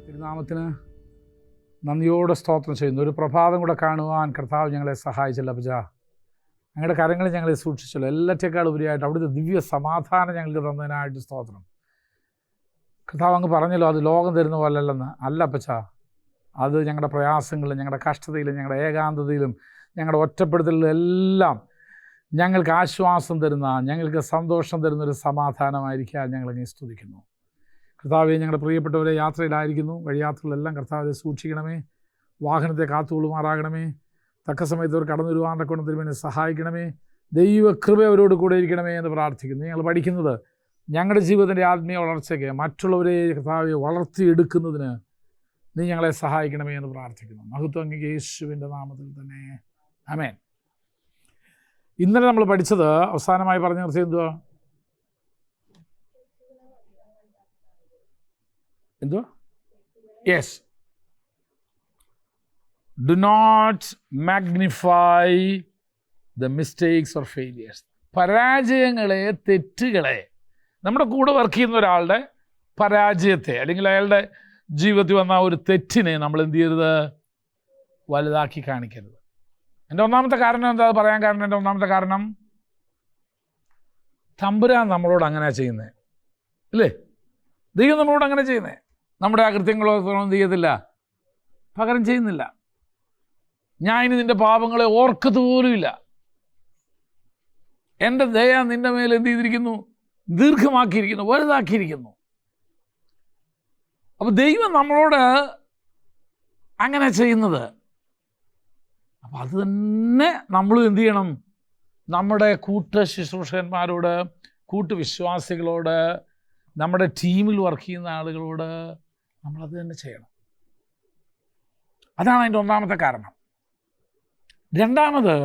തിരുനാമത്തിന് നന്ദിയോടെ സ്തോത്രം ചെയ്യുന്നു. ഒരു പ്രഭാതം കൂടെ കാണുവാൻ കർത്താവ് ഞങ്ങളെ സഹായിച്ചല്ലോ. അപ്പച്ച, ഞങ്ങളുടെ കരങ്ങളിൽ ഞങ്ങളെ സൂക്ഷിച്ചല്ലോ. എല്ലാറ്റേക്കാൾ ഉപരിയായിട്ട് അവിടുത്തെ ദിവ്യ സമാധാനം ഞങ്ങൾക്ക് തന്നതിനായിട്ട് സ്തോത്രം. കർത്താവ് അങ്ങ് പറഞ്ഞല്ലോ, അത് ലോകം തരുന്ന പോലല്ലെന്ന്. അല്ല അപ്പച്ച, അത് ഞങ്ങളുടെ പ്രയാസങ്ങളിലും ഞങ്ങളുടെ കഷ്ടതയിലും ഞങ്ങളുടെ ഏകാന്തതയിലും ഞങ്ങളുടെ ഒറ്റപ്പെടുത്തലിലും എല്ലാം ഞങ്ങൾക്ക് ആശ്വാസം തരുന്ന, ഞങ്ങൾക്ക് സന്തോഷം തരുന്നൊരു സമാധാനമായിരിക്കാൻ ഞങ്ങളങ്ങ് സ്തുതിക്കുന്നു. കർത്താവെ, ഞങ്ങളുടെ പ്രിയപ്പെട്ടവരെ യാത്രയിലായിരിക്കുന്നു. വഴിയാത്രകളെല്ലാം കർത്താവെ സൂക്ഷിക്കണമേ. വാഹനത്തെ കാത്തുകൊള്ളുമാറാകണമേ. തക്ക സമയത്ത് അവർ കടന്നു വരുവാൻ തക്കവണ്ണം തിരുമേനി സഹായിക്കണമേ. ദൈവകൃപ അവരോട് കൂടെ ഇരിക്കണമേ എന്ന് പ്രാർത്ഥിക്കുന്നു. ഞങ്ങൾ പഠിക്കുന്നത് ഞങ്ങളുടെ ജീവിതത്തിൻ്റെ ആത്മീയ വളർച്ചയ്ക്ക്, മറ്റുള്ളവരെ കർത്താവെ വളർത്തിയെടുക്കുന്നതിന് നീ ഞങ്ങളെ സഹായിക്കണമേ എന്ന് പ്രാർത്ഥിക്കുന്നു. മഹത്വം അങ്ങേക്ക് യേശുവിൻ്റെ നാമത്തിൽ തന്നെ. ആമേൻ. ഇന്നലെ നമ്മൾ പഠിച്ചത് അവസാനമായി പറഞ്ഞു നിർത്തിയത് എന്തുവാ? എന്തുവാ? Yes, do not magnify the mistakes or failures. പരാജയങ്ങളെ, തെറ്റുകളെ, നമ്മുടെ കൂടെ വർക്ക് ചെയ്യുന്ന ഒരാളുടെ പരാജയത്തെ അല്ലെങ്കിൽ അയാളുടെ ജീവിതത്തിൽ വന്ന ഒരു തെറ്റിനെ നമ്മൾ എന്ത് ചെയ്യരുത്? വലുതാക്കി കാണിക്കരുത്. എൻ്റെ ഒന്നാമത്തെ കാരണം എന്താ പറയാൻ കാരണം? എൻ്റെ ഒന്നാമത്തെ കാരണം, തമ്പുരാൻ നമ്മളോട് അങ്ങനെ ചെയ്യുന്നത് അല്ലേ? ദൈവം നമ്മളോട് അങ്ങനെ ചെയ്യുന്നത്. നമ്മുടെ അകൃത്യങ്ങളോ എന്ത് ചെയ്യത്തില്ല, പകരം ചെയ്യുന്നില്ല. ഞാൻ ഇനി നിൻ്റെ പാപങ്ങളെ ഓർക്കത്തുപോലുമില്ല. എൻ്റെ ദയ നിൻ്റെ മേൽ എന്ത് ചെയ്തിരിക്കുന്നു? ദീർഘമാക്കിയിരിക്കുന്നു, വലുതാക്കിയിരിക്കുന്നു. അപ്പോൾ ദൈവം നമ്മളോട് അങ്ങനെ ചെയ്യുന്നത്. അപ്പം അത് തന്നെ നമ്മളും എന്ത് ചെയ്യണം? നമ്മുടെ ശുശ്രൂഷകന്മാരോട്, കൂട്ടുവിശ്വാസികളോട്, നമ്മുടെ ടീമിൽ വർക്ക് ചെയ്യുന്ന ആളുകളോട് നമ്മളത് തന്നെ ചെയ്യണം. അതാണ് അതിൻ്റെ ഒന്നാമത്തെ കാരണം. രണ്ടാമത്,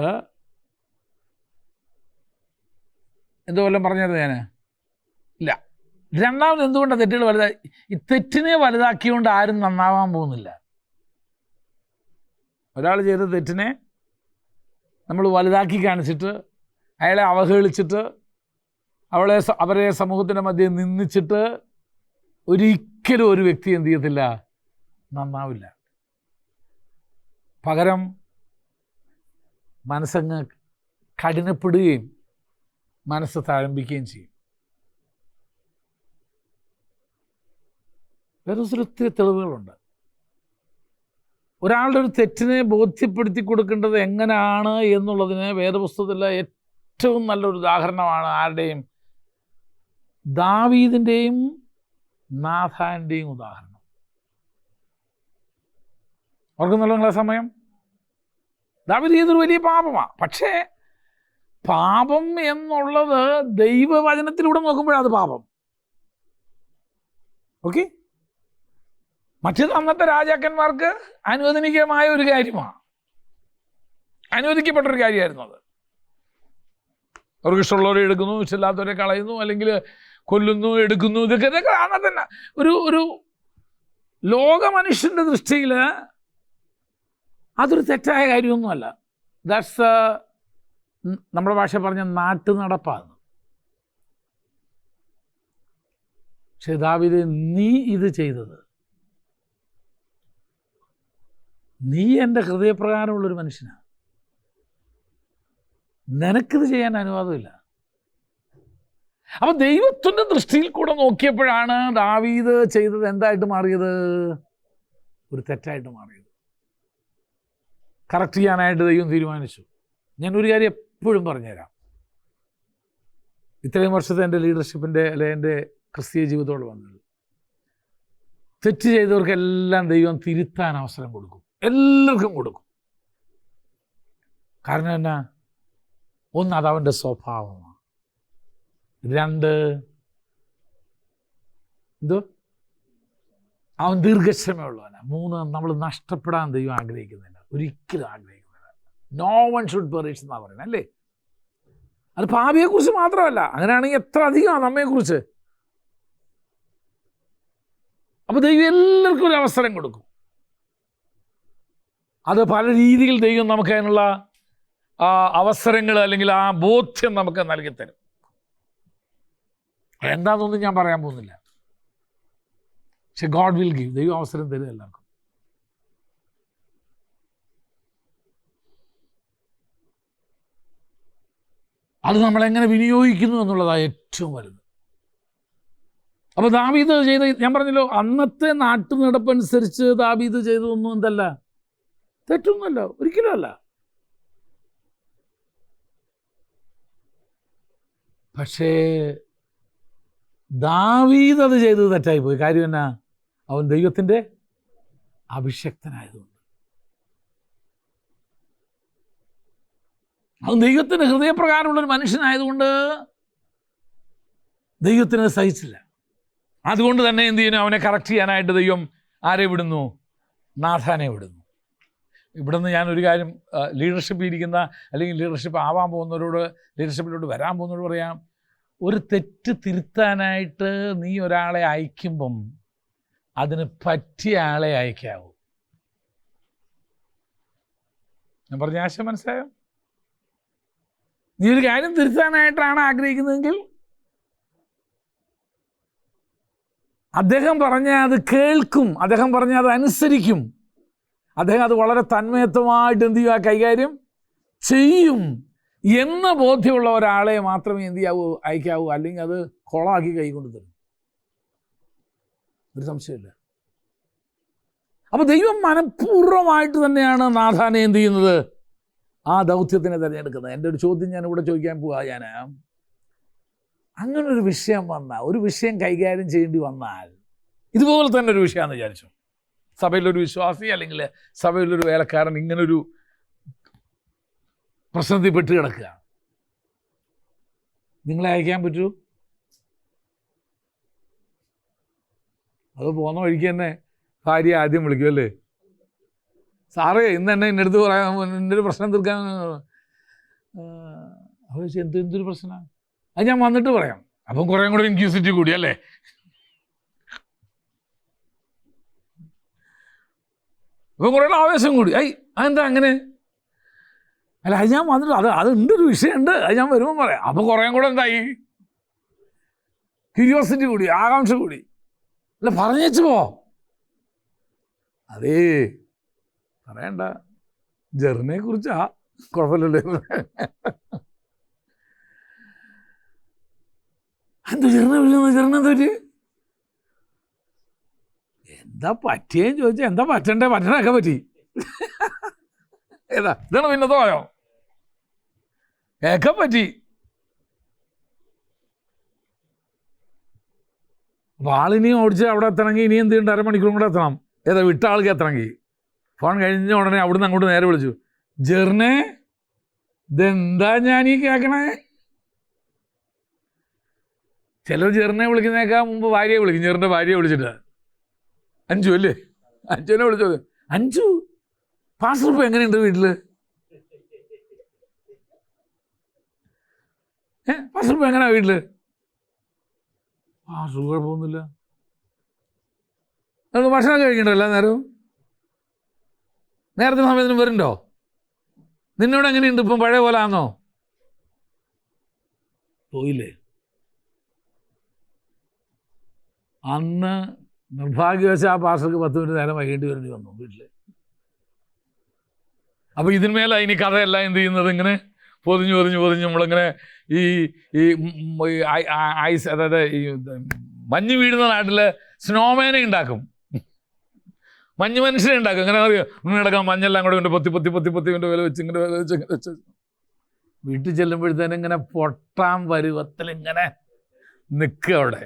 എന്തോ വല്ലതും പറഞ്ഞത് ഞാൻ ഇല്ല. രണ്ടാമത് എന്തുകൊണ്ടാണ് തെറ്റുകൾ വലുതായി? ഈ തെറ്റിനെ വലുതാക്കിക്കൊണ്ട് ആരും നന്നാവാൻ പോകുന്നില്ല. ഒരാൾ ചെയ്ത തെറ്റിനെ നമ്മൾ വലുതാക്കി കാണിച്ചിട്ട്, അയാളെ അവഹേളിച്ചിട്ട്, അവരെ സമൂഹത്തിൻ്റെ മധ്യേ നിന്ദിച്ചിട്ട് ഒരിക്കലും ഒരു വ്യക്തി എന്ത് ചെയ്യത്തില്ല? നന്നാവില്ല. പകരം മനസ്സങ്ങ് കഠിനപ്പെടുകയും മനസ്സ് തഴമ്പിക്കുകയും ചെയ്യും. വേറെ ഒത്തിരി തെളിവുകളുണ്ട്. ഒരാളുടെ ഒരു തെറ്റിനെ ബോധ്യപ്പെടുത്തി കൊടുക്കേണ്ടത് എങ്ങനെയാണ് എന്നുള്ളതിന് വേദപുസ്തകത്തിലെ ഏറ്റവും നല്ലൊരു ഉദാഹരണമാണ് ആരുടെയും? ദാവീദിൻ്റെയും നാഥാൻ്റെയും ഉദാഹരണം. ഓർക്കുന്നുള്ളൂ നിങ്ങളെ സമയം? ദാവീദ് ചെയ്തൊരു വലിയ പാപമാണ്. പക്ഷേ പാപം എന്നുള്ളത് ദൈവവചനത്തിലൂടെ നോക്കുമ്പോഴത് പാപം. ഓക്കെ, മറ്റേത് അന്നത്തെ രാജാക്കന്മാർക്ക് അനുവദനീയമായ ഒരു കാര്യമാണ്, അനുവദിക്കപ്പെട്ടൊരു കാര്യമായിരുന്നു അത്. അവർക്ക് ഇഷ്ടമുള്ളവരെ എടുക്കുന്നു, ഇഷ്ടമില്ലാത്തവരെ കളയുന്നു, അല്ലെങ്കിൽ കൊല്ലുന്നു, എടുക്കുന്നു. ഇതൊക്കെ അങ്ങനെ തന്നെ ഒരു ലോക മനുഷ്യൻ്റെ ദൃഷ്ടിയിൽ അതൊരു തെറ്റായ കാര്യമൊന്നുമല്ല. ദാറ്റ്സ് നമ്മുടെ ഭാഷ പറഞ്ഞ നാട്ടു നടപ്പാണ്. പക്ഷേ ദാവീദേ, നീ ഇത് ചെയ്തത്, നീ എൻ്റെ ഹൃദയപ്രകാരമുള്ളൊരു മനുഷ്യനാണ്, നിനക്കിത് ചെയ്യാൻ അനുവാദമില്ല. അപ്പം ദൈവത്തിൻ്റെ ദൃഷ്ടിയിൽ കൂടെ നോക്കിയപ്പോഴാണ് ദാവീദ് ചെയ്തത് എന്തായിട്ട് മാറിയത്? ഒരു തെറ്റായിട്ട് മാറിയത്. കറക്റ്റ് ചെയ്യാനായിട്ട് ദൈവം തീരുമാനിച്ചു. ഞാനൊരു കാര്യം എപ്പോഴും പറഞ്ഞുതരാം. ഇത്രയും വർഷത്തെ എൻ്റെ ലീഡർഷിപ്പിൻ്റെ എൻ്റെ ക്രിസ്തീയ ജീവിതത്തോട് വന്നത്, തെറ്റ് ചെയ്തവർക്കെല്ലാം ദൈവം തിരുത്താൻ അവസരം കൊടുക്കും, എല്ലാവർക്കും കൊടുക്കും. കാരണം എന്നാ? ഒന്ന്, അതവൻ്റെ സ്വഭാവമാണ്. രണ്ട്, അവൻ ദീർഘക്ഷമയുള്ളവനാണ്. മൂന്ന്, നമ്മൾ നഷ്ടപ്പെടാൻ ദൈവം ആഗ്രഹിക്കുന്നില്ല, ഒരിക്കലും ആഗ്രഹിക്കുന്നില്ല. നോ വൺ ഷുഡ് പെറിഷ് എന്നാണ് പറയുന്നത് അല്ലേ? അത് പാപിയെക്കുറിച്ച് മാത്രമല്ല, അങ്ങനെയാണെങ്കിൽ എത്ര അധികമാണ് നമ്മെക്കുറിച്ച്. അപ്പോൾ ദൈവം എല്ലാവർക്കും ഒരു അവസരം കൊടുക്കും. അത് പല രീതിയിൽ ദൈവം നമുക്ക് അതിനുള്ള ആ അവസരങ്ങൾ അല്ലെങ്കിൽ ആ ബോധ്യം നമുക്ക് നൽകിത്തരും. എന്താണെന്നൊന്നും ഞാൻ പറയാൻ പോകുന്നില്ല. പക്ഷെ ഗോഡ് വിൽ ഗിവ്. ദൈവം അവസരം തരും എല്ലാവർക്കും. അത് നമ്മളെങ്ങനെ വിനിയോഗിക്കുന്നു എന്നുള്ളതാണ് ഏറ്റവും വലുത്. അപ്പോൾ ദാവീദ് ചെയ്ത്, ഞാൻ പറഞ്ഞല്ലോ, അന്നത്തെ നാട്ടു നടപ്പനുസരിച്ച് ദാവീദ് ചെയ്തതൊന്നും എന്തല്ല, തെറ്റൊന്നുമല്ല, ഒരിക്കലും അല്ല. പക്ഷേ ദാവീദ് അത് ചെയ്തത് തെറ്റായിപ്പോയി. കാര്യം എന്നാ? അവൻ ദൈവത്തിൻ്റെ അഭിഷക്തനായതുകൊണ്ട്. അവൻ ദൈവത്തിൻ്റെ ഹൃദയപ്രകാരമുള്ളൊരു മനുഷ്യനായതുകൊണ്ട് ദൈവത്തിന് സഹിച്ചില്ല. അതുകൊണ്ട് തന്നെ എന്ത് ചെയ്യുന്നു? അവനെ കറക്റ്റ് ചെയ്യാനായിട്ട് ദൈവം ആരെ വിടുന്നു? നാഥാനെ വിടുന്നു. ഇവിടുന്ന് ഞാനൊരു കാര്യം ലീഡർഷിപ്പിൽ ഇരിക്കുന്ന അല്ലെങ്കിൽ ലീഡർഷിപ്പ് ആവാൻ പോകുന്നവരോട്, ലീഡർഷിപ്പിലോട്ട് വരാൻ പോകുന്നവരോട് പറയാം, ഒരു തെറ്റ് തിരുത്താനായിട്ട് നീ ഒരാളെ അയക്കുമ്പം അതിന് പറ്റിയ ആളെ അയക്കാവൂ. ഞാൻ പറഞ്ഞ ആശയം മനസ്സിലായോ? നീ ഒരു കാര്യം തിരുത്താനായിട്ടാണ് ആഗ്രഹിക്കുന്നതെങ്കിൽ അദ്ദേഹം പറഞ്ഞാൽ അത് കേൾക്കും, അദ്ദേഹം പറഞ്ഞാൽ അത് അനുസരിക്കും, അദ്ദേഹം അത് വളരെ തന്മയത്വമായിട്ട് എന്ത് ചെയ്യുക, കൈകാര്യം ചെയ്യും എന്ന ബോധ്യമുള്ള ഒരാളെ മാത്രമേ എന്ത് ചെയ്യാവൂ, അയക്കാവൂ. അല്ലെങ്കിൽ അത് കൊളാക്കി കൈകൊണ്ട് തരും. ഒരു സംശയമില്ല. അപ്പോൾ ദൈവം മനഃപൂർവ്വമായിട്ട് തന്നെയാണ് നാഥാനെ എന്ത് ചെയ്യുന്നത്, ആ ദൗത്യത്തിനെ തിരഞ്ഞെടുക്കുന്നത്. എൻ്റെ ഒരു ചോദ്യം ഞാൻ ഇവിടെ ചോദിക്കാൻ പോവാ. ഞാൻ അങ്ങനൊരു വിഷയം വന്നാൽ, ഒരു വിഷയം കൈകാര്യം ചെയ്യേണ്ടി വന്നാൽ, ഇതുപോലെ തന്നെ ഒരു വിഷയമാണെന്ന് വിചാരിച്ചു. സഭയിലൊരു വിശ്വാസി അല്ലെങ്കിൽ സഭയിലൊരു വേലക്കാരൻ ഇങ്ങനൊരു പ്രശ്നത്തിൽ പെട്ട് കിടക്കുക, നിങ്ങളെ അയക്കാൻ പറ്റൂ? അത് പോകുന്ന വഴിക്ക് തന്നെ ഭാര്യ ആദ്യം വിളിക്കും, അല്ലേ? സാറേ ഇന്ന് എന്നെ എൻ്റെ അടുത്ത് പറയാൻ, എൻ്റെ ഒരു പ്രശ്നം തീർക്കാൻ. അപ്പോൾ എന്തൊരു പ്രശ്നമാണ്? അത് ഞാൻ വന്നിട്ട് പറയാം. അപ്പം കുറേ കൂടെ ഇൻക്യൂസിറ്റി കൂടി, അല്ലേ? അപ്പം കുറേ ആവേശം കൂടി. അതെന്താ അങ്ങനെ? അല്ല, അത് ഞാൻ വന്നിട്ട് അതുണ്ട്, ഒരു വിഷയമുണ്ട്, അത് ഞാൻ വരുമ്പോൾ പറയാം. അപ്പോൾ കുറേ കൂടെ എന്തായി? ക്യൂരിയോസിറ്റി കൂടി, ആകാംക്ഷ കൂടി. അല്ല, പറഞ്ഞേച്ചു പോ. അതേ പറയണ്ട, ജെറിനെ കുറിച്ചാ, കുഴപ്പമില്ലല്ലേ? എന്താ ജെറിനെ വിളിക്കുന്നത്? ജെറിനെ എന്താ പറ്റി? എന്താ പറ്റിയെന്ന് ചോദിച്ചാൽ എന്താ പറ്റണൊക്കെ പറ്റി. ഏതാ ഇതാണ് പിന്നത്തെ പോയോ ഒക്കെ പറ്റി. അപ്പോൾ ആളിനിയും ഓടിച്ച് അവിടെ എത്തണമെങ്കിൽ ഇനി എന്ത് ചെയ്യണ്ട, അരമണിക്കൂറും കൂടെ എത്തണം. ഏതാ വിട്ട ആൾക്ക് എത്തണമെങ്കിൽ. ഫോൺ കഴിഞ്ഞ ഉടനെ അവിടുന്ന് അങ്ങോട്ട് നേരെ വിളിച്ചു, ജെറിനെ ഇതെന്താ ഞാനീ കേൾക്കണേ? ചിലർ ജെറിനെ വിളിക്കുന്നേക്കാൾ മുമ്പ് ഭാര്യയെ വിളിക്കും. ജെറിൻ്റെ ഭാര്യയെ വിളിച്ചിട്ട്, അഞ്ചു അല്ലേ, അഞ്ചുവിനെ വിളിച്ചോ, അഞ്ചു പാസ്റ്റർ ഇപ്പോൾ എങ്ങനെയുണ്ട് വീട്ടിൽ? പാസ്റ്റർ ഇപ്പോൾ എങ്ങനെയാ വീട്ടിൽ? പാസ്റ്റർ കുഴപ്പമൊന്നുമില്ല. നമുക്ക് ഭക്ഷണം കഴിക്കണ്ടല്ലോ നേരം, നേരത്തെ സമയത്തിന് വരുന്നുണ്ടോ? നിന്നോട് എങ്ങനെയുണ്ട് ഇപ്പം? പഴയ പോലെ ആണോ? പോയില്ലേ? അന്ന് നിർഭാഗ്യവശാൽ ആ പാസ്റ്റർക്ക് 10 മിനിറ്റ് നേരം വൈകേണ്ടി വരേണ്ടി വന്നു വീട്ടിൽ. അപ്പോൾ ഇതിന്മേലെ ഇനി കഥയല്ല എന്ത് ചെയ്യുന്നത്, ഇങ്ങനെ പൊതിഞ്ഞ് നമ്മളിങ്ങനെ ഈ ഐസ്, അതായത് ഈ മഞ്ഞ് വീഴുന്ന നാട്ടിൽ സ്നോമാനെ ഉണ്ടാക്കും, മഞ്ഞ് മനുഷ്യനെ ഉണ്ടാക്കും. അങ്ങനെ അറിയോ, കിടക്കാൻ മഞ്ഞെല്ലാം കൂടെ കൊണ്ട് പൊത്തി കൊണ്ട് വില വെച്ച് ഇങ്ങനെ വെച്ച് വീട്ടിൽ ചെല്ലുമ്പോഴത്തേനും ഇങ്ങനെ പൊട്ടാൻ പരുവത്തിൽ ഇങ്ങനെ നിൽക്കുക അവിടെ.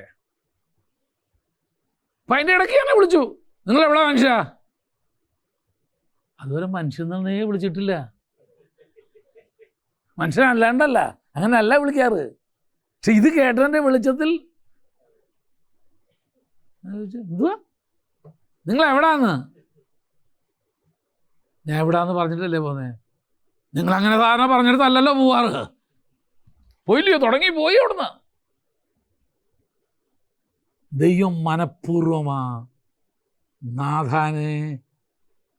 അപ്പം അതിൻ്റെ ഇടയ്ക്ക് ഞാൻ വിളിച്ചു, നിങ്ങളെവിടെ മനുഷ്യ? അതുവരെ മനുഷ്യന്നേ വിളിച്ചിട്ടില്ല. മനുഷ്യനല്ലാണ്ടല്ല, അങ്ങനെ അല്ല വിളിക്കാറ്. പക്ഷെ ഇത് കേട്ടതിൻ്റെ വെളിച്ചത്തിൽ എന്തുവാ നിങ്ങളെവിടാന്ന്? ഞാൻ എവിടാന്ന് പറഞ്ഞിട്ടല്ലേ പോന്നേ? നിങ്ങളങ്ങനെ സാധാരണ പറഞ്ഞിടത്തല്ലല്ലോ പോവാറ്. പോയില്ലയോ? പോയി അവിടുന്ന്. ദൈവം മനഃപൂർവ്വമാ നാഥാനെ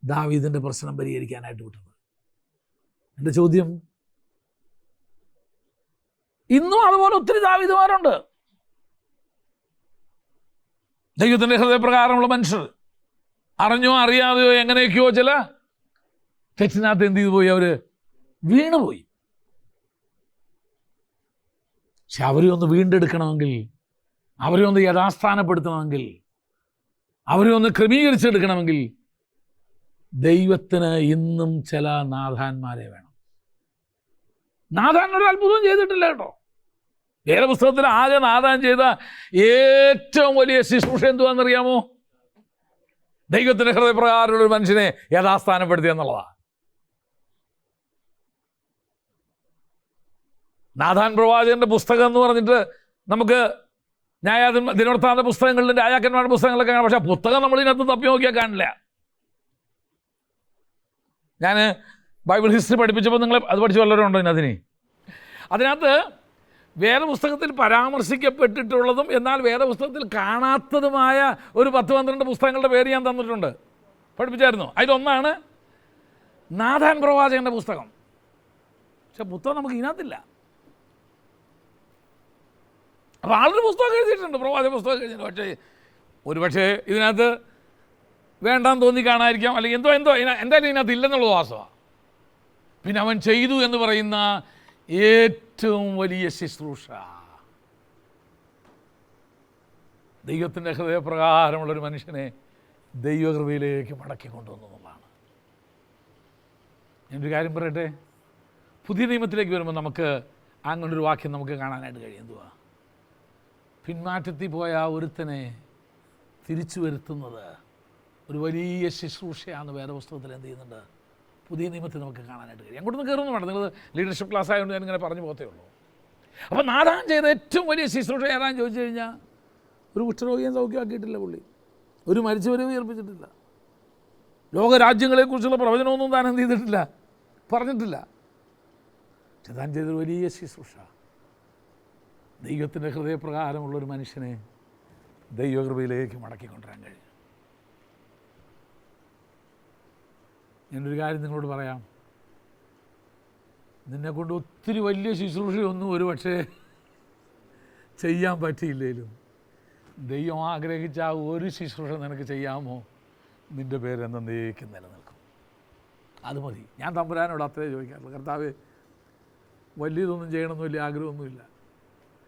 ദാവീദിൻ്റെ പ്രശ്നം പരിഹരിക്കാനായിട്ട് വിട്ടത്. എൻ്റെ ചോദ്യം, ഇന്നും അതുപോലെ ഒത്തിരി ദാവീദുമാരുണ്ട്. ദൈവത്തിൻ്റെ ഹൃദയപ്രകാരമുള്ള മനുഷ്യർ അറിഞ്ഞോ അറിയാതെയോ എങ്ങനെയൊക്കെയോ ചില തെറ്റിനകത്ത് എന്ത് ചെയ്തു പോയി, അവർ വീണുപോയി. പക്ഷെ അവരെ ഒന്ന് വീണ്ടെടുക്കണമെങ്കിൽ, അവരെ ഒന്ന് യഥാസ്ഥാനപ്പെടുത്തണമെങ്കിൽ, അവരെ ഒന്ന് ക്രമീകരിച്ചെടുക്കണമെങ്കിൽ ദൈവത്തിന് ഇന്നും ചില നാഥാന്മാരെ വേണം. നാഥാൻ ഒരു അത്ഭുതവും ചെയ്തിട്ടില്ല കേട്ടോ. വേദപുസ്തകത്തിൽ ആകെ നാഥാൻ ചെയ്ത ഏറ്റവും വലിയ ശുശ്രൂഷ എന്തുവാണെന്നറിയാമോ? ദൈവത്തിൻ്റെ ഹൃദയപ്രകാരമുള്ള ഒരു മനുഷ്യനെ യഥാസ്ഥാനപ്പെടുത്തി എന്നുള്ളതാണ്. നാഥാൻ പ്രവാചകന്റെ പുസ്തകം എന്ന് പറഞ്ഞിട്ട് നമുക്ക് ദിനവൃത്താന്ത പുസ്തകങ്ങളിലും രാജാക്കന്മാരുടെ പുസ്തകങ്ങളൊക്കെ കാണാം. പക്ഷെ പുസ്തകം നമ്മൾ ഇതിനകത്ത് തപ്പി നോക്കിയാൽ കാണില്ല. ഞാൻ ബൈബിൾ ഹിസ്റ്ററി പഠിപ്പിച്ചപ്പോൾ നിങ്ങൾ അത് പഠിച്ചു വല്ലവരുണ്ടോ അതിനകത്ത് വേദപുസ്തകത്തിൽ പരാമർശിക്കപ്പെട്ടിട്ടുള്ളതും എന്നാൽ വേദപുസ്തകത്തിൽ കാണാത്തതുമായ ഒരു 10-12 പുസ്തകങ്ങളുടെ പേര് ഞാൻ തന്നിട്ടുണ്ട്, പഠിപ്പിച്ചായിരുന്നു. അതിലൊന്നാണ് നാഥാൻ പ്രവാചകൻ്റെ പുസ്തകം. പക്ഷെ പുസ്തകം നമുക്ക് ഇതിനകത്തില്ല. അപ്പോൾ ആളൊരു പുസ്തകം എഴുതിയിട്ടുണ്ട്, പ്രവാചക പുസ്തകം എഴുതിയിട്ടുണ്ട്. പക്ഷേ ഒരുപക്ഷെ ഇതിനകത്ത് വേണ്ടാന്ന് തോന്നി കാണാതിരിക്കാം, അല്ലെങ്കിൽ എന്തോ എന്തായാലും ഇതിനകത്ത് ഇല്ലെന്നുള്ളത് വാസ്തവമാണ്. പിന്നെ അവൻ ചെയ്തു എന്ന് പറയുന്ന ഏറ്റവും വലിയ ശുശ്രൂഷ ദൈവത്തിൻ്റെ ഹൃദയപ്രകാരമുള്ളൊരു മനുഷ്യനെ ദൈവകൃപയിലേക്ക് മടക്കി കൊണ്ടുവന്നു എന്നുള്ളതാണ്. ഞാനൊരു കാര്യം പറയട്ടെ, പുതിയ നിയമത്തിലേക്ക് വരുമ്പോൾ നമുക്ക് അങ്ങനൊരു വാക്യം നമുക്ക് കാണാനായിട്ട് കഴിയും. എന്തുവാ? പിന്മാറ്റത്തിൽ പോയ ആ ഒരുത്തനെ തിരിച്ചു വരുത്തുന്നത് ഒരു വലിയ ശുശ്രൂഷയാണ് വേദപുസ്തകത്തിൽ എന്ത് ചെയ്യുന്നുണ്ട്, പുതിയ നിയമത്തിൽ നമുക്ക് കാണാനായിട്ട് കഴിയും. അങ്ങോട്ടൊന്നും കയറുന്നു വേണം, നിങ്ങൾ ലീഡർഷിപ്പ് ക്ലാസ് ആയതുകൊണ്ട് ഞാനിങ്ങനെ പറഞ്ഞു പോകത്തേ ഉള്ളൂ. അപ്പോൾ നാഥാൻ ചെയ്ത ഏറ്റവും വലിയ ശുശ്രൂഷ ഏതാണെന്ന് ചോദിച്ചു കഴിഞ്ഞാൽ, ഒരു കുഷ്ഠരോഗിയെ സൗഖ്യമാക്കിയിട്ടില്ല പുള്ളി, ഒരു മരിച്ചവരെ ഉയർപ്പിച്ചിട്ടില്ല, ലോകരാജ്യങ്ങളെക്കുറിച്ചുള്ള പ്രവചനമൊന്നും താൻ എന്ത് ചെയ്തിട്ടില്ല, പറഞ്ഞിട്ടില്ല. പക്ഷെ താൻ ചെയ്തൊരു വലിയ ശുശ്രൂഷ ദൈവത്തിൻ്റെ ഹൃദയപ്രകാരമുള്ളൊരു മനുഷ്യനെ ദൈവകൃപയിലേക്ക് മടക്കിക്കൊണ്ടുവരാൻ കഴിയും. ഞാനൊരു കാര്യം നിങ്ങളോട് പറയാം, നിന്നെക്കൊണ്ട് ഒത്തിരി വലിയ ശുശ്രൂഷയൊന്നും ഒരു പക്ഷേ ചെയ്യാൻ പറ്റിയില്ലെങ്കിലും ദൈവം ആഗ്രഹിച്ച ആ ഒരു ശുശ്രൂഷ നിനക്ക് ചെയ്യാമോ, നിൻ്റെ പേര് എന്നേക്കും നിലനിൽക്കും. അത് മതി. ഞാൻ തമ്പുരാനോട് അത്രേ ചോദിക്കാറുള്ളൂ. കർത്താവേ, വലിയതൊന്നും ചെയ്യണമെന്ന് വലിയ ആഗ്രഹമൊന്നുമില്ല,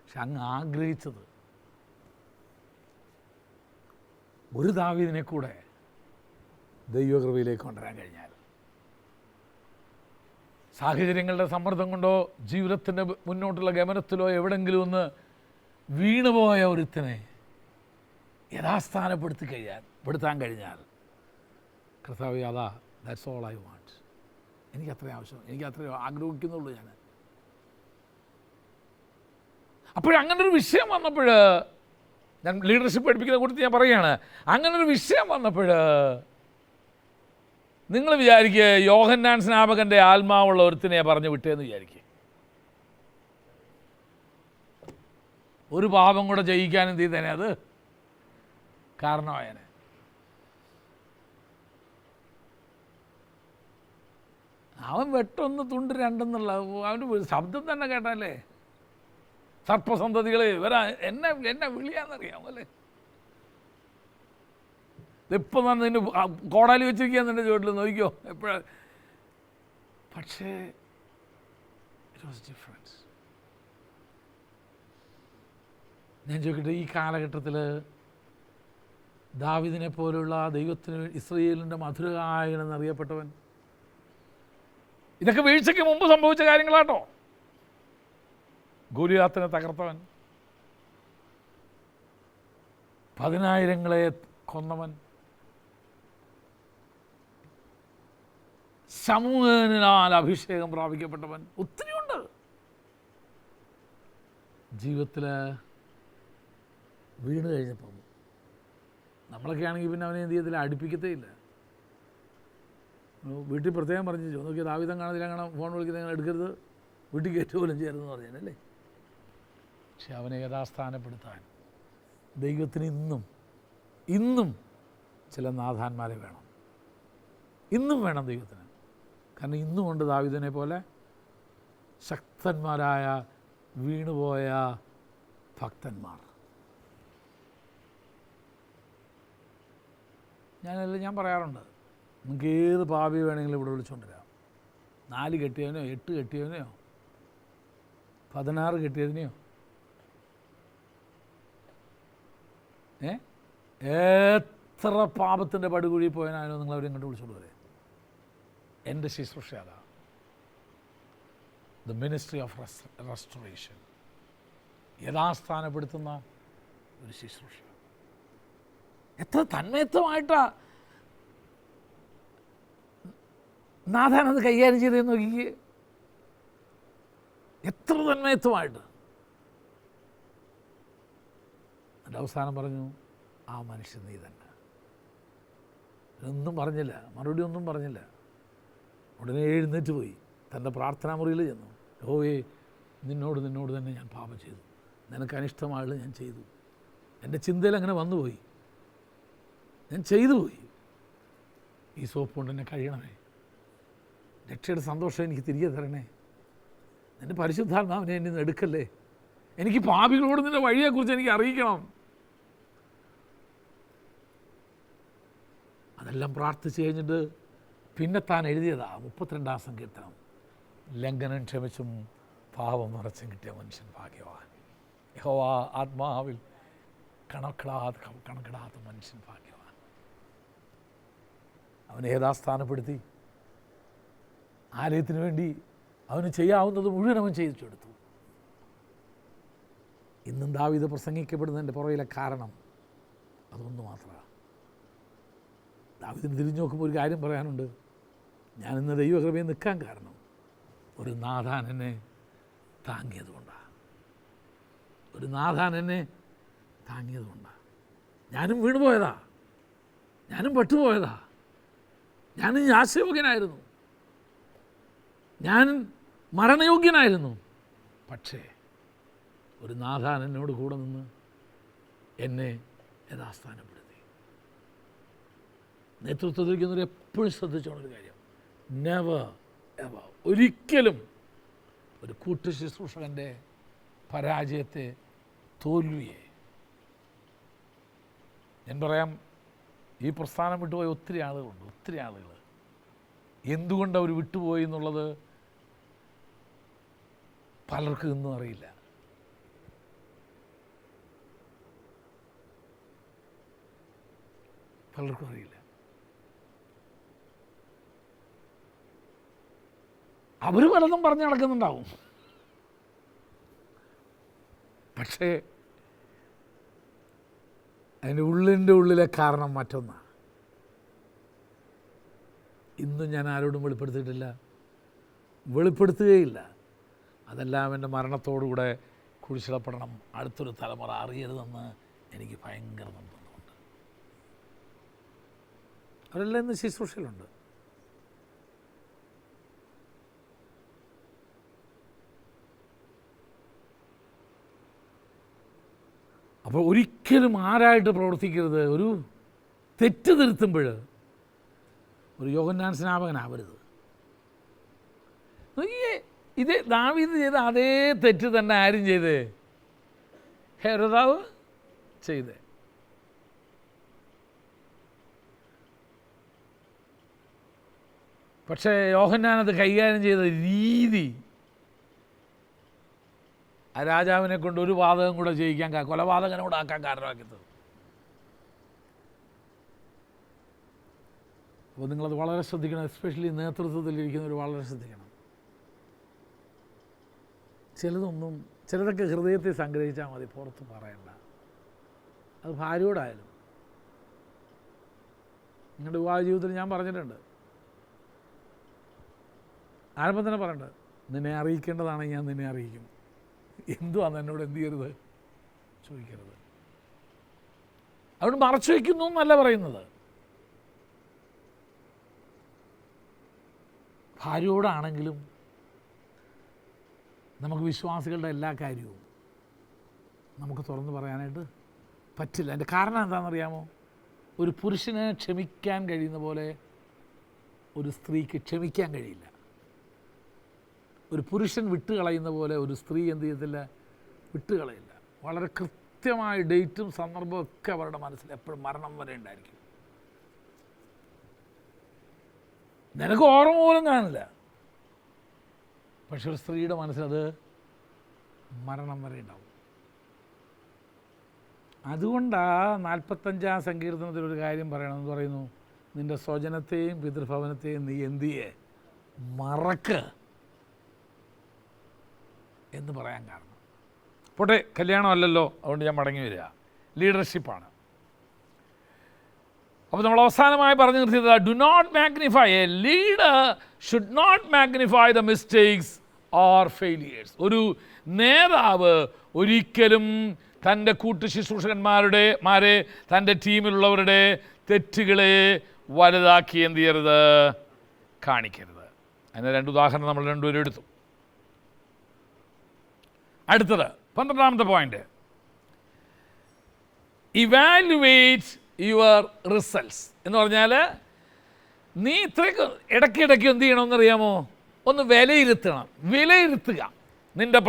പക്ഷെ അങ്ങ് ആഗ്രഹിച്ചത് ഒരു ദാവീദിനെ കൂടെ ദൈവകൃപയിലേക്ക് കൊണ്ടുവരാൻ കഴിഞ്ഞാൽ, സാഹചര്യങ്ങളുടെ സമ്മർദ്ദം കൊണ്ടോ ജീവിതത്തിൻ്റെ മുന്നോട്ടുള്ള ഗമനത്തിലോ എവിടെയെങ്കിലും ഒന്ന് വീണുപോയ ഒരുത്തിനെ യഥാസ്ഥാനപ്പെടുത്താൻ കഴിഞ്ഞാൽ, കർത്താവേ, അതാ ദാറ്റ്സ് ഓൾ ഐ വാണ്ട്. എനിക്ക് അത്രയും ആവശ്യം, എനിക്ക് അത്രയും ആഗ്രഹിക്കുന്നുള്ളൂ. അപ്പോഴങ്ങനൊരു വിഷയം വന്നപ്പോൾ, ഞാൻ ലീഡർഷിപ്പ് പഠിപ്പിക്കുന്ന കൂട്ടത്തിൽ ഞാൻ പറയുകയാണ്, അങ്ങനൊരു വിഷയം വന്നപ്പോൾ നിങ്ങൾ വിചാരിക്കുക യോഹന്നാൻ സ്നാപകൻ്റെ ആത്മാവുള്ള ഒരുത്തിനെ പറഞ്ഞു വിട്ടേന്ന് വിചാരിക്കുക. ഒരു പാപം കൂടെ ജയിക്കാൻ എന്ത് ചെയ്തേനെ, അത് കാരണമായേനെ. അവൻ വെട്ടൊന്ന് തുണ്ട് രണ്ടെന്നുള്ള അവൻ്റെ ശബ്ദം തന്നെ കേട്ടല്ലേ, സർപ്പസന്തതികളെ വരാ എന്നെ വിളിയാന്നറിയാമോ അല്ലേ, ഇതിപ്പം തന്നെ നിന്നെ കോടാലി വെച്ചിരിക്കുക നിൻ്റെ ചുവട്ടിൽ നോക്കിക്കോ എപ്പോഴാ. പക്ഷേ ഇറ്റ് വാസ് ഡിഫറൻസ്. ഞാൻ ചോദിക്കട്ടെ, ഈ കാലഘട്ടത്തിൽ ദാവീദിനെ പോലുള്ള ദൈവത്തിന് ഇസ്രായേലിൻ്റെ മധുരഗായകൻ എന്നറിയപ്പെട്ടവൻ, ഇതൊക്കെ വീഴ്ചയ്ക്ക് മുമ്പ് സംഭവിച്ച കാര്യങ്ങളാട്ടോ. ഗോലിയാത്തിനെ തകർത്തവൻ, 10,000 കൊന്നവൻ, സമൂഹനാൽ അഭിഷേകം പ്രാപിക്കപ്പെട്ടവൻ, ഒത്തിരിയുണ്ട്. ജീവിതത്തിൽ വീണ് കഴിഞ്ഞപ്പം നമ്മളൊക്കെ ആണെങ്കിൽ പിന്നെ അവനെ എന്ത് ചെയ്യത്തില്ല, അടുപ്പിക്കത്തേ ഇല്ല. വീട്ടിൽ പ്രത്യേകം പറഞ്ഞു നോക്കിയാൽ ദാവീദം കാണത്തില്ല, കാണാൻ ഫോൺ വിളിക്കുന്നത് നിങ്ങൾ എടുക്കരുത്, വീട്ടിൽ കയറ്റ പോലും ചെയ്യരുതെന്ന് പറഞ്ഞല്ലേ. പക്ഷെ അവനെ യഥാസ്ഥാനപ്പെടുത്താൻ ദൈവത്തിന് ഇന്നും ചില നാഥാന്മാരെ വേണം, ഇന്നും വേണം ദൈവത്തിന്. കാരണം ഇന്നുമുണ്ട് ദാവീദിനെ പോലെ ശക്തന്മാരായ വീണുപോയ ഭക്തന്മാർ. ഞാൻ പറയാറുണ്ട്, നിങ്ങൾക്ക് ഏത് പാപി വേണമെങ്കിലും ഇവിടെ വിളിച്ചുകൊണ്ടുവരാം. 4 കെട്ടിയവനെയോ 8 കെട്ടിയവനെയോ 16 കെട്ടിയതിനെയോ എത്ര പാപത്തിൻ്റെ പടുകുഴി പോയനായാലും നിങ്ങൾ അവരെ ഇങ്ങോട്ട് വിളിച്ചുകൊണ്ട് വരെ. എൻ്റെ ശുശ്രൂഷ അതാ, ദ മിനിസ്ട്രി ഓഫ് റെസ്റ്റോറേഷൻ, യഥാസ്ഥാനപ്പെടുത്തുന്ന ഒരു ശുശ്രൂഷ. എത്ര തന്മയത്വമായിട്ടാ നാഥാനത് കൈകാര്യം ചെയ്തതെന്ന് നോക്കിയേ, എത്ര തന്മയത്വമായിട്ട്. എൻ്റെ അവസാനം പറഞ്ഞു, ആ മനുഷ്യൻ നീ തന്നെ. ഒന്നും പറഞ്ഞില്ല, മറുപടി ഒന്നും പറഞ്ഞില്ല. ഉടനെ എഴുന്നേറ്റ് പോയി തൻ്റെ പ്രാർത്ഥനാ മുറിയിൽ ചെന്നു. യഹോവേ, നിന്നോട് തന്നെ ഞാൻ പാപം ചെയ്തു, നിനക്ക് അനിഷ്ടമായുള്ളത് ഞാൻ ചെയ്തു. എൻ്റെ ചിന്തയിൽ അങ്ങനെ വന്നുപോയി, ഞാൻ ചെയ്തു പോയി. ഈ സോപ്പ് കൊണ്ട് എന്നെ കഴിയണമേ, രക്ഷയുടെ സന്തോഷം എനിക്ക് തിരികെ തരണേ, നിൻ്റെ പരിശുദ്ധാത്മാവിനെ എന്നെ നിന്ന് എടുക്കല്ലേ, എനിക്ക് പാപികളോട് നിൻ്റെ വഴിയെക്കുറിച്ച് എനിക്ക് അറിയിക്കണം. അതെല്ലാം പ്രാർത്ഥിച്ച് കഴിഞ്ഞിട്ട് പിന്നെ താൻ എഴുതിയതാ 32-ാം സങ്കീർത്തനം. ലംഘനം ക്ഷമിച്ചും പാപം മറച്ചും കിട്ടിയ മനുഷ്യൻ ഭാഗ്യവാൻ. യഹോവ ആത്മാവിൽ കണക്കിടാത്ത മനുഷ്യൻ ഭാഗ്യവാൻ. അവനെ യഥാസ്ഥാനപ്പെടുത്തി ആലയത്തിന് വേണ്ടി അവന് ചെയ്യാവുന്നത് മുഴുവൻ അവൻ ചെയ്തിട്ടെടുത്തു. ഇന്നും ദാവീദ് പ്രസംഗിക്കപ്പെടുന്നതിൻ്റെ പുറകിലെ കാരണം അതൊന്നു മാത്രമാണ്. ദാവീദിന് തിരിഞ്ഞു നോക്കുമ്പോൾ ഒരു കാര്യം പറയാനുണ്ട്. ഞാനിന്ന് ദൈവകൃപയിൽ നിൽക്കാൻ കാരണം ഒരു നാഥാൻ എന്നെ താങ്ങിയതുകൊണ്ടാണ്. ഒരു നാഥാൻ എന്നെ താങ്ങിയതുകൊണ്ടാണ്. ഞാനും വീണുപോയതാ, ഞാനും പെട്ടുപോയതാ, ഞാനും നാശയോഗ്യനായിരുന്നു, ഞാൻ മരണയോഗ്യനായിരുന്നു. പക്ഷേ ഒരു നാഥാൻ എന്നോട് കൂടെ നിന്ന് എന്നെ യഥാസ്ഥാനപ്പെടുത്തി. നേതൃത്വത്തിരിക്കുന്നവർ എപ്പോഴും ശ്രദ്ധിച്ചോളൊരു കാര്യം, നെവർ എവർ, ഒരിക്കലും ഒരു കൂട്ടു ശുശ്രൂഷകൻ്റെ പരാജയത്തെ, തോൽവിയെ. ഞാൻ പറയാം, ഈ പ്രസ്ഥാനം വിട്ടുപോയ ഒത്തിരി ആളുകൾ. എന്തുകൊണ്ട് അവർ വിട്ടുപോയി എന്നുള്ളത് പലർക്കും ഇന്നും അറിയില്ല. പലർക്കും അറിയില്ല. അവർ പലതും പറഞ്ഞ് നടക്കുന്നുണ്ടാവും, പക്ഷേ അതിൻ്റെ ഉള്ളിലെ കാരണം മറ്റൊന്നാണ്. ഇന്നും ഞാൻ ആരോടും വെളിപ്പെടുത്തിയിട്ടില്ല, വെളിപ്പെടുത്തുകയില്ല. അതെല്ലാം എൻ്റെ മരണത്തോടുകൂടെ കുഴിച്ചിടപ്പെടണം, അടുത്തൊരു തലമുറ അറിയരുതെന്ന് എനിക്ക് ഭയങ്കര നിർബന്ധമുണ്ട്. അവരെല്ലാം ഇന്ന് ശുശ്രൂഷയിലുണ്ട്. അപ്പോൾ ഒരിക്കലും ആരായിട്ട് പ്രവർത്തിക്കരുത്. ഒരു തെറ്റ് തിരുത്തുമ്പോൾ ഒരു യോഹന്നാൻ സ്നാപകനാവരുത്. ഇത് ദാവീദ് ചെയ്ത അതേ തെറ്റ് തന്നെ ആരും ചെയ്തേ? ഹെരോദാവ് ചെയ്തേ. പക്ഷേ യോഹന്നാൻ അത് കൈകാര്യം ചെയ്ത രീതി ആ രാജാവിനെ കൊണ്ട് ഒരു വാദകം കൂടെ ചെയ്യിക്കാൻ, കൊലപാതകനോട് ആക്കാൻ കാരണമാക്കിയത്. അപ്പോൾ നിങ്ങളത് വളരെ ശ്രദ്ധിക്കണം. എസ്പെഷ്യലി നേതൃത്വത്തിലിരിക്കുന്നവർ വളരെ ശ്രദ്ധിക്കണം. ചിലതൊക്കെ ഹൃദയത്തെ സംഗ്രഹിച്ചാൽ മതി, പുറത്ത് പറയണ്ട. അത് ഭാര്യയോടായാലും. നിങ്ങളുടെ വിവാഹ ജീവിതത്തിൽ ഞാൻ പറഞ്ഞിട്ടുണ്ട്, ആരംഭം തന്നെ പറയണ്ട, നിന്നെ അറിയിക്കേണ്ടതാണെങ്കിൽ ഞാൻ നിന്നെ അറിയിക്കും. എന്തുവാന്ന് എന്നോട് എന്ത് ചെയ്യരുത് ചോദിക്കരുത്. അതുകൊണ്ട് മറച്ചു വയ്ക്കുന്നു എന്നല്ല പറയുന്നത്. ഭാര്യയോടാണെങ്കിലും നമുക്ക് വിശ്വാസികളുടെ എല്ലാ കാര്യവും നമുക്ക് തുറന്നു പറയാനായിട്ട് പറ്റില്ല. അതിൻ്റെ കാരണം എന്താണെന്നറിയാമോ? ഒരു പുരുഷന് ക്ഷമിക്കാൻ കഴിയുന്ന പോലെ ഒരു സ്ത്രീക്ക് ക്ഷമിക്കാൻ കഴിയില്ല. ഒരു പുരുഷൻ വിട്ടുകളയുന്ന പോലെ ഒരു സ്ത്രീ എന്ത് ചെയ്യത്തില്ല, വിട്ടുകളയില്ല. വളരെ കൃത്യമായ ഡേറ്റും സന്ദർഭവും ഒക്കെ അവരുടെ മനസ്സിൽ എപ്പോഴും മരണം വരെ ഉണ്ടായിരിക്കും. നിനക്ക് ഓർമ്മ പോലും കാണില്ല, പക്ഷെ ഒരു സ്ത്രീയുടെ മനസ്സിലത് മരണം വരെ ഉണ്ടാവും. അതുകൊണ്ടാണ് 45-ാം സങ്കീർത്തനത്തിൽ ഒരു കാര്യം പറയണമെന്ന് പറയുന്നു, നിൻ്റെ സ്വജനത്തെയും പിതൃഭവനത്തെയും നീ എന്ത് ചെയ്യേ, മറക്ക് എന്ന് പറയാൻ കാരണം. പോട്ടെ, കല്യാണമല്ലല്ലോ, അതുകൊണ്ട് ഞാൻ മടങ്ങി വരിക. ലീഡർഷിപ്പാണ്. അപ്പോൾ നമ്മൾ അവസാനമായി പറഞ്ഞു നിർത്തിയത്, do not magnify, a leader should not magnify the mistakes or failures. ഒരു നേതാവ് ഒരിക്കലും തൻ്റെ ശുശ്രൂഷകന്മാരെ തൻ്റെ ടീമിലുള്ളവരുടെ തെറ്റുകളെ വലുതാക്കി എന്ത് ചെയ്യരുത്, കാണിക്കരുത്. അതിന് 2 ഉദാഹരണം നമ്മൾ രണ്ടുപേരും എടുത്തു. അടുത്തത് 12-ാമത്തെ പോയിന്റ്, ഇവാലുവേറ്റ് യുവർ റിസൾട്ട്സ് എന്ന് പറഞ്ഞാൽ നീ ഇത്രയ്ക്ക് ഇടയ്ക്കിടയ്ക്ക് എന്ത് ചെയ്യണമെന്നറിയാമോ, ഒന്ന് വിലയിരുത്തുക നിൻ്റെ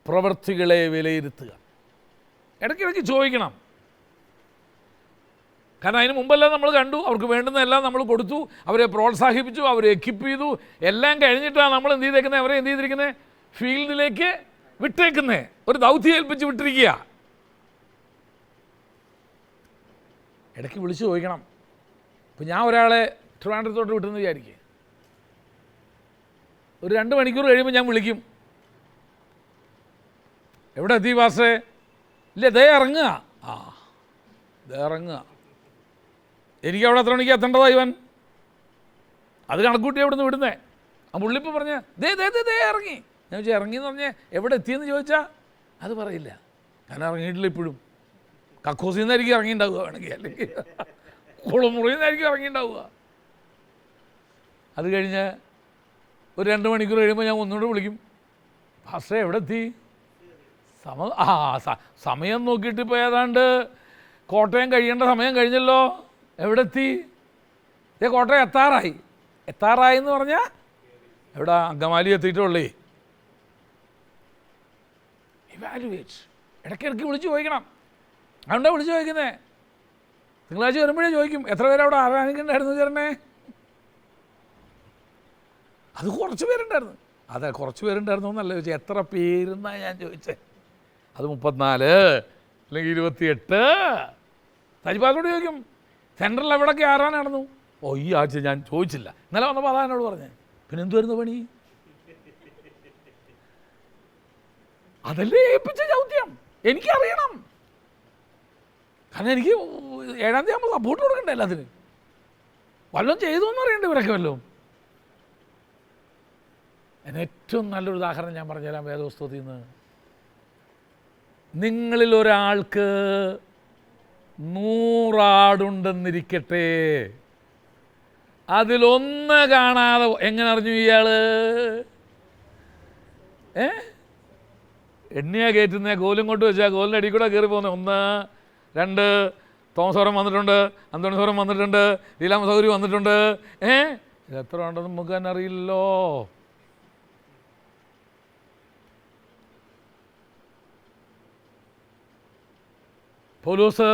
പ്രവൃത്തികളെ വിലയിരുത്തുക. ഇടയ്ക്കിടയ്ക്ക് ചോദിക്കണം. കാരണം അതിന് മുമ്പെല്ലാം നമ്മൾ കണ്ടു, അവർക്ക് വേണ്ടുന്നതെല്ലാം നമ്മൾ കൊടുത്തു, അവരെ പ്രോത്സാഹിപ്പിച്ചു, അവരെ എക്വിപ്പ് ചെയ്തു. എല്ലാം കഴിഞ്ഞിട്ടാണ് നമ്മൾ എന്ത് ചെയ്തേക്കുന്നത്, അവരെ എന്ത് ചെയ്തിരിക്കുന്നത്, ഫീൽഡിലേക്ക് വിട്ടേക്കുന്നത്, ഒരു ദൗത്യം ഏൽപ്പിച്ച് വിട്ടിരിക്കുക. ഇടയ്ക്ക് വിളിച്ചു ചോദിക്കണം. ഇപ്പം ഞാൻ ഒരാളെ ട്രിവാൻഡ്രത്തോട്ട് വിട്ടെന്ന് വിചാരിക്കുക, ഒരു 2 മണിക്കൂർ കഴിയുമ്പോൾ ഞാൻ വിളിക്കും, എവിടെ എത്തി പാസ്റ്റേ? ഇല്ല, ദേ ഇറങ്ങുക. ഇറങ്ങുക, എനിക്കവിടെ എത്ര മണിക്ക് എത്തേണ്ടതാ ഇവൻ, അത് കണക്കൂട്ടി അവിടെ നിന്ന് വിടുന്നേ. ആ പുള്ളിപ്പോൾ പറഞ്ഞ് ദേ ഇറങ്ങി. ഞാൻ ചോദിച്ചാൽ ഇറങ്ങിയെന്ന് പറഞ്ഞാൽ എവിടെ എത്തിയെന്ന് ചോദിച്ചാൽ അത് പറയില്ല, കാരണം ഇറങ്ങിയിട്ടില്ല ഇപ്പോഴും. കക്കോസിൽ നിന്നായിരിക്കും ഇറങ്ങിയിട്ടുണ്ടാവുക, വേണമെങ്കിൽ, അല്ലെങ്കിൽ കുളമുറിയിൽ നിന്നായിരിക്കും ഇറങ്ങിയിട്ടുണ്ടാവുക. അത് കഴിഞ്ഞ് ഒരു 2 മണിക്കൂർ കഴിയുമ്പോൾ ഞാൻ ഒന്നുകൂടെ വിളിക്കും, പാസ്റ്റേ എവിടെ എത്തി? സമയം നോക്കിയിട്ട് ഇപ്പോൾ ഏതാണ്ട് കോട്ടയം കഴിയേണ്ട സമയം കഴിഞ്ഞല്ലോ, എവിടെ എത്തി? കോട്ടയം എത്താറായി എന്ന് പറഞ്ഞാൽ എവിടെ, അങ്കമാലി എത്തിയിട്ടുള്ളേ. ഇവാലുവേറ്റ്, ഇടയ്ക്കിടയ്ക്ക് വിളിച്ച് ചോദിക്കണം. അതുകൊണ്ടാണ് വിളിച്ച് ചോദിക്കുന്നത്. തിങ്കളാഴ്ച വരുമ്പോഴേ ചോദിക്കും, എത്ര പേര് അവിടെ ആരാധിക്കണ്ടായിരുന്നു ചേട്ടനെ? അത് കുറച്ച് പേരുണ്ടായിരുന്നു. അതെ, കുറച്ച് പേരുണ്ടായിരുന്നു എന്നല്ല ചോദിച്ചാൽ, എത്ര പേരെന്നാണ് ഞാൻ ചോദിച്ചത്. അത് 34 അല്ലെങ്കിൽ 28. തജിപ്പാസോട് ചോദിക്കും, സെൻട്രൽ എവിടെയൊക്കെ ആരാൻ നടന്നു? ഈ ആഴ്ച ഞാൻ ചോദിച്ചില്ല, ഇന്നലെ വന്നപ്പോൾ അതാ എന്നോട് പറഞ്ഞേ. പിന്നെ എന്തുവായിരുന്നു പണി? അതല്ലേ ഏൽപ്പിച്ച ദൗത്യം, എനിക്കറിയണം. കാരണം എനിക്ക് 7-ാം തീയതി ആകുമ്പോൾ സപ്പോർട്ട് കൊടുക്കണ്ടേ എല്ലാത്തിനും. വല്ലതും ചെയ്തു എന്നറിയണ്ടേ ഇവരൊക്കെ വല്ലതും. അതിന് ഏറ്റവും നല്ലൊരു ഉദാഹരണം ഞാൻ പറഞ്ഞുതരാം വേദപുസ്തകത്തിൽ നിന്ന്. നിങ്ങളിൽ ഒരാൾക്ക് 100 ആടുണ്ടെന്നിരിക്കട്ടെ, അതിലൊന്ന് കാണാതെ എങ്ങനെ അറിഞ്ഞു ഇയാൾ? എണ്ണിയാ കയറ്റുന്ന കോലും കൊണ്ട് വെച്ചാൽ കോലിൻ്റെ അടി കൂടെ കയറി പോകുന്നത്. 1, 2, തോമസ് സൗരം വന്നിട്ടുണ്ട്, അന്തോണി സൗരം വന്നിട്ടുണ്ട്, ലീലാമ സൗകര്യം വന്നിട്ടുണ്ട്. എത്ര ഉണ്ടെന്ന് നമുക്ക് തന്നെ അറിയില്ലല്ലോ. പൗലോസ്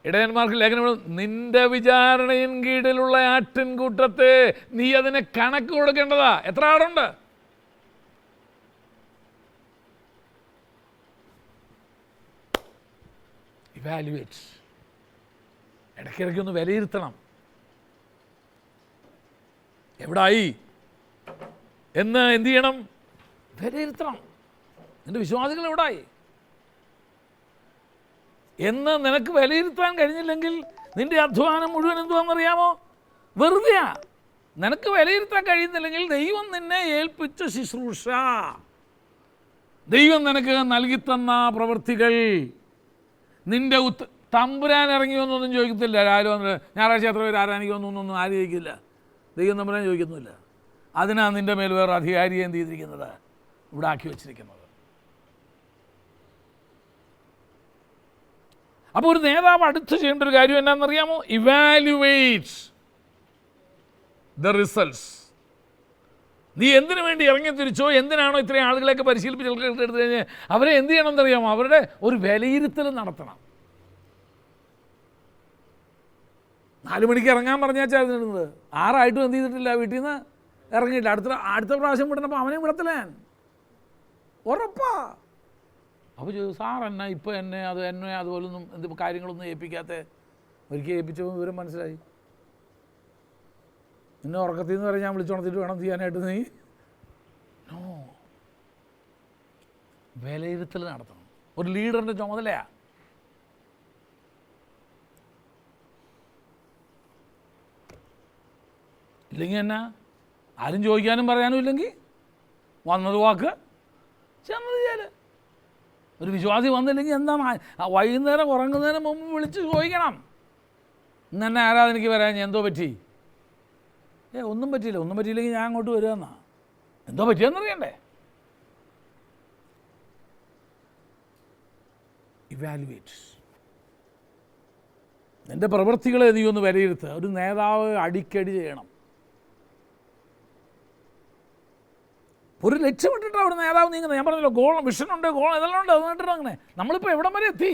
ഇടയന്മാർക്ക് ലേഖനം, നിന്റെ വിചാരണയിൻ കീഴിലുള്ള ആട്ടിൻകൂട്ടത്തെ നീ അതിനെ കണക്ക് കൊടുക്കേണ്ടതാ. എത്ര ആടുണ്ട്? ഇവാലുവേറ്റ്, ഇടയ്ക്കിടയ്ക്ക് ഒന്ന് വിലയിരുത്തണം. എവിടായി എന്ന് എന്ത് ചെയ്യണം? വിലയിരുത്തണം. നിന്റെ വിശ്വാസികൾ എവിടായി എന്ന് നിനക്ക് വിലയിരുത്താൻ കഴിഞ്ഞില്ലെങ്കിൽ നിന്റെ അധ്വാനം മുഴുവൻ എന്തുവാണെന്നറിയാമോ? വെറുതെയാ. നിനക്ക് വിലയിരുത്താൻ കഴിയുന്നില്ലെങ്കിൽ ദൈവം നിന്നെ ഏൽപ്പിച്ച ശുശ്രൂഷ, ദൈവം നിനക്ക് നൽകിത്തന്ന പ്രവൃത്തികൾ, നിന്റെ തമ്പുരാൻ ഇറങ്ങിയൊന്നൊന്നും ചോദിക്കത്തില്ല. ആരും വന്നിട്ട് ഞായറാഴ്ച എത്ര പേര് ആരാധിക്കുമെന്നൊന്നും ആരും ചോദിക്കില്ല. ദൈവം തമ്പുരാൻ ചോദിക്കുന്നില്ല. അതിനാണ് നിൻ്റെ മേൽ വേറെ അധികാരിയെ എന്ത് ചെയ്തിരിക്കുന്നത്, ഇവിടെ ആക്കി വച്ചിരിക്കുന്നത്. അപ്പോൾ ഒരു നേതാവ് അടുത്ത് ചെയ്യേണ്ട ഒരു കാര്യം എന്നാണെന്നറിയാമോ? Evaluate the results. നീ എന്തിനു വേണ്ടി ഇറങ്ങി തിരിച്ചോ, എന്തിനാണോ ഇത്രയും ആളുകളെയൊക്കെ പരിശീലിപ്പിച്ച് എടുത്തു കഴിഞ്ഞാൽ അവരെ എന്ത് ചെയ്യണമെന്നറിയാമോ? അവരുടെ ഒരു വിലയിരുത്തൽ നടത്തണം. 4 മണിക്ക് ഇറങ്ങാൻ പറഞ്ഞാൽ 6 എന്ത് ചെയ്തിട്ടില്ല, വീട്ടിൽ നിന്ന് ഇറങ്ങിയില്ല. അടുത്ത പ്രാവശ്യം വിടണപ്പോൾ അവനെയും വിടത്തില്ല, ഉറപ്പാ. അപ്പോൾ ചോദിച്ചു, സാർ എന്നെ ഇപ്പോൾ എന്നെ അതുപോലൊന്നും കാര്യങ്ങളൊന്നും ഏൽപ്പിക്കാത്ത. ഒരിക്കൽ ഏൽപ്പിച്ചപ്പോൾ വിവരം മനസ്സിലായി. നിന്നെ ഉറക്കത്തിൽ നിന്ന് വരെ ഞാൻ വിളിച്ചുണർത്തിയിട്ട് വേണം ചെയ്യാനായിട്ട്. നീ വിലയിരുത്തൽ നടത്തണം. ഒരു ലീഡറിൻ്റെ ചുമതലയാണ്. ഇല്ലെങ്കിൽ എന്നാ, ആരും ചോദിക്കാനും പറയാനും ഇല്ലെങ്കിൽ വന്നത് വാക്ക് ചെന്നത് ചെയ്യല്. ഒരു വിശ്വാസി വന്നില്ലെങ്കിൽ എന്താ, വൈകുന്നേരം ഉറങ്ങുന്നതിന് മുമ്പ് വിളിച്ച് ചോദിക്കണം, ഇന്ന് എന്നെ ആരാധനയ്ക്ക് വരാൻ എന്തോ പറ്റി? ഒന്നും പറ്റിയില്ല. ഒന്നും പറ്റിയില്ലെങ്കിൽ ഞാൻ അങ്ങോട്ട് വരികയെന്നാ. എന്തോ പറ്റിയെന്നറിയണ്ടേ? ഇവാലുവേറ്റ്. നിൻ്റെ പ്രവൃത്തികളെ നീ ഒന്ന് വിലയിരുത്തുക. ഒരു നേതാവ് അടിക്കടി ചെയ്യണം. ഒരു ലക്ഷ്യമിട്ടിട്ടാണ് ഒരു നേതാവ് നീങ്ങുന്നത്. ഞാൻ പറഞ്ഞല്ലോ, ഗോൾ, വിഷനുണ്ട്, ഗോൾ ഇതെല്ലാം ഉണ്ട്. അത് ഇട്ടിട്ട് അങ്ങനെ നമ്മളിപ്പോൾ എവിടം വരെ എത്തി?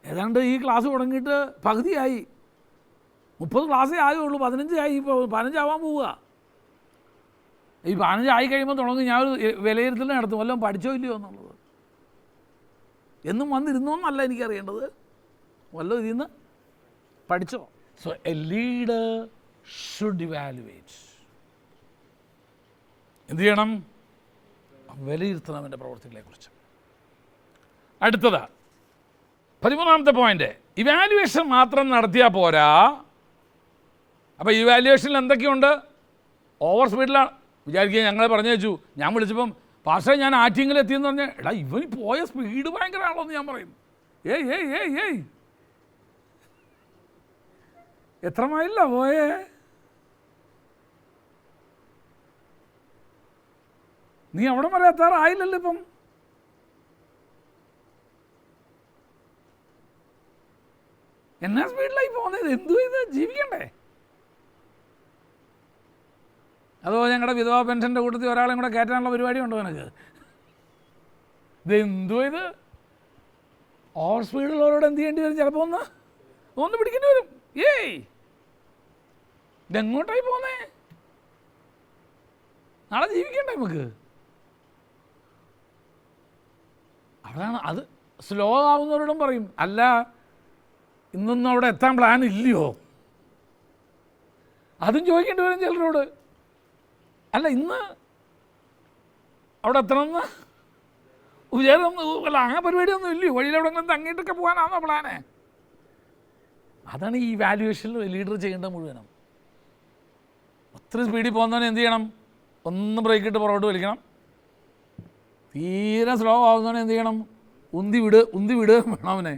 ഏതാണ്ട് ഈ ക്ലാസ് തുടങ്ങിയിട്ട് പകുതിയായി. 30 ക്ലാസ്സേ ആയുള്ളൂ. 15 ആയി. ഇപ്പോൾ 15 ആവാൻ പോവുക. ഈ 15 ആയി കഴിയുമ്പോൾ തുടങ്ങി ഞാൻ ഒരു വിലയിരുത്തൽ നടത്തും, വല്ലതും പഠിച്ചോ ഇല്ലയോ എന്നുള്ളത്. എന്നും വന്നിരുന്നോന്നല്ല എനിക്കറിയേണ്ടത്, വല്ലതും ഇതിൽ നിന്ന് പഠിച്ചോ. So A leader should evaluate. എന്ത് ചെയ്യണം? വിലയിരുത്തണം എൻ്റെ പ്രവർത്തികളെക്കുറിച്ച്. അടുത്തത് 13ാമത്തെ പോയിന്റ്, ഇവാലുവേഷൻ മാത്രം നടത്തിയാൽ പോരാ. അപ്പോൾ ഇവാലുവേഷനിൽ എന്തൊക്കെയുണ്ട്? ഓവർ സ്പീഡിലാണ് വിചാരിക്കുക. ഞങ്ങളെ പറഞ്ഞു വെച്ചു, ഞാൻ വിളിച്ചപ്പം പാസ്റ്റർ ഞാൻ ആറ്റിങ്ങിലെത്തിയെന്ന് പറഞ്ഞാൽ, എടാ ഇവന് പോയ സ്പീഡ് ഭയങ്കരമാണല്ലോ എന്ന് ഞാൻ പറയും. ഏയ് എത്ര മൈലിലാ പോയേ? നീ അവിടെ വരെ എത്താറായില്ലല്ലോ ഇപ്പം. എന്നാ സ്പീഡിലായി പോകുന്നത്? എന്തു ഇത് ജീവിക്കണ്ടേ? അതോ ഞങ്ങളുടെ വിധവാ പെൻഷൻ്റെ കൂട്ടത്തിൽ ഒരാളെയും കൂടെ കയറ്റാനുള്ള പരിപാടി ഉണ്ടോ എനിക്ക്? ഇതെന്തോ ഇത്? ഓവർ സ്പീഡുള്ളവരോട് എന്ത് ചെയ്യേണ്ടി വരും? ചിലപ്പോൾ ഒന്ന് പിടിക്കേണ്ടി വരും. ഇതെങ്ങോട്ടായി പോന്നേ? നാളെ ജീവിക്കണ്ടേ നമുക്ക്? അതാണ് അത്. സ്ലോ ആവുന്നവരോടും പറയും, അല്ല ഇന്നൊന്നും അവിടെ എത്താൻ പ്ലാൻ ഇല്ലയോ? അതും ചോദിക്കേണ്ടി വരും ചിലരോട്. അല്ല ഇന്ന് അവിടെ എത്തണമെന്ന് വിചാരം അല്ല, അങ്ങനെ പരിപാടിയൊന്നും ഇല്ലയോ? വഴിയിൽ എവിടെയെങ്കിലും തങ്ങിയിട്ടൊക്കെ പോകാനാണോ പ്ലാന്? അതാണ് ഈ വാല്യുവേഷനിൽ ലീഡർ ചെയ്യേണ്ടത് മുഴുവനും. ഒത്തിരി സ്പീഡിൽ പോകുന്നവനെ എന്ത് ചെയ്യണം? ഒന്ന് ബ്രേക്ക് ഇട്ട് പുറകോട്ട് വലിക്കണം. തീരെ സ്ലോ ആവുന്നവനെ എന്ത് ചെയ്യണം? ഉന്തി വിട് വേണം അവനെ.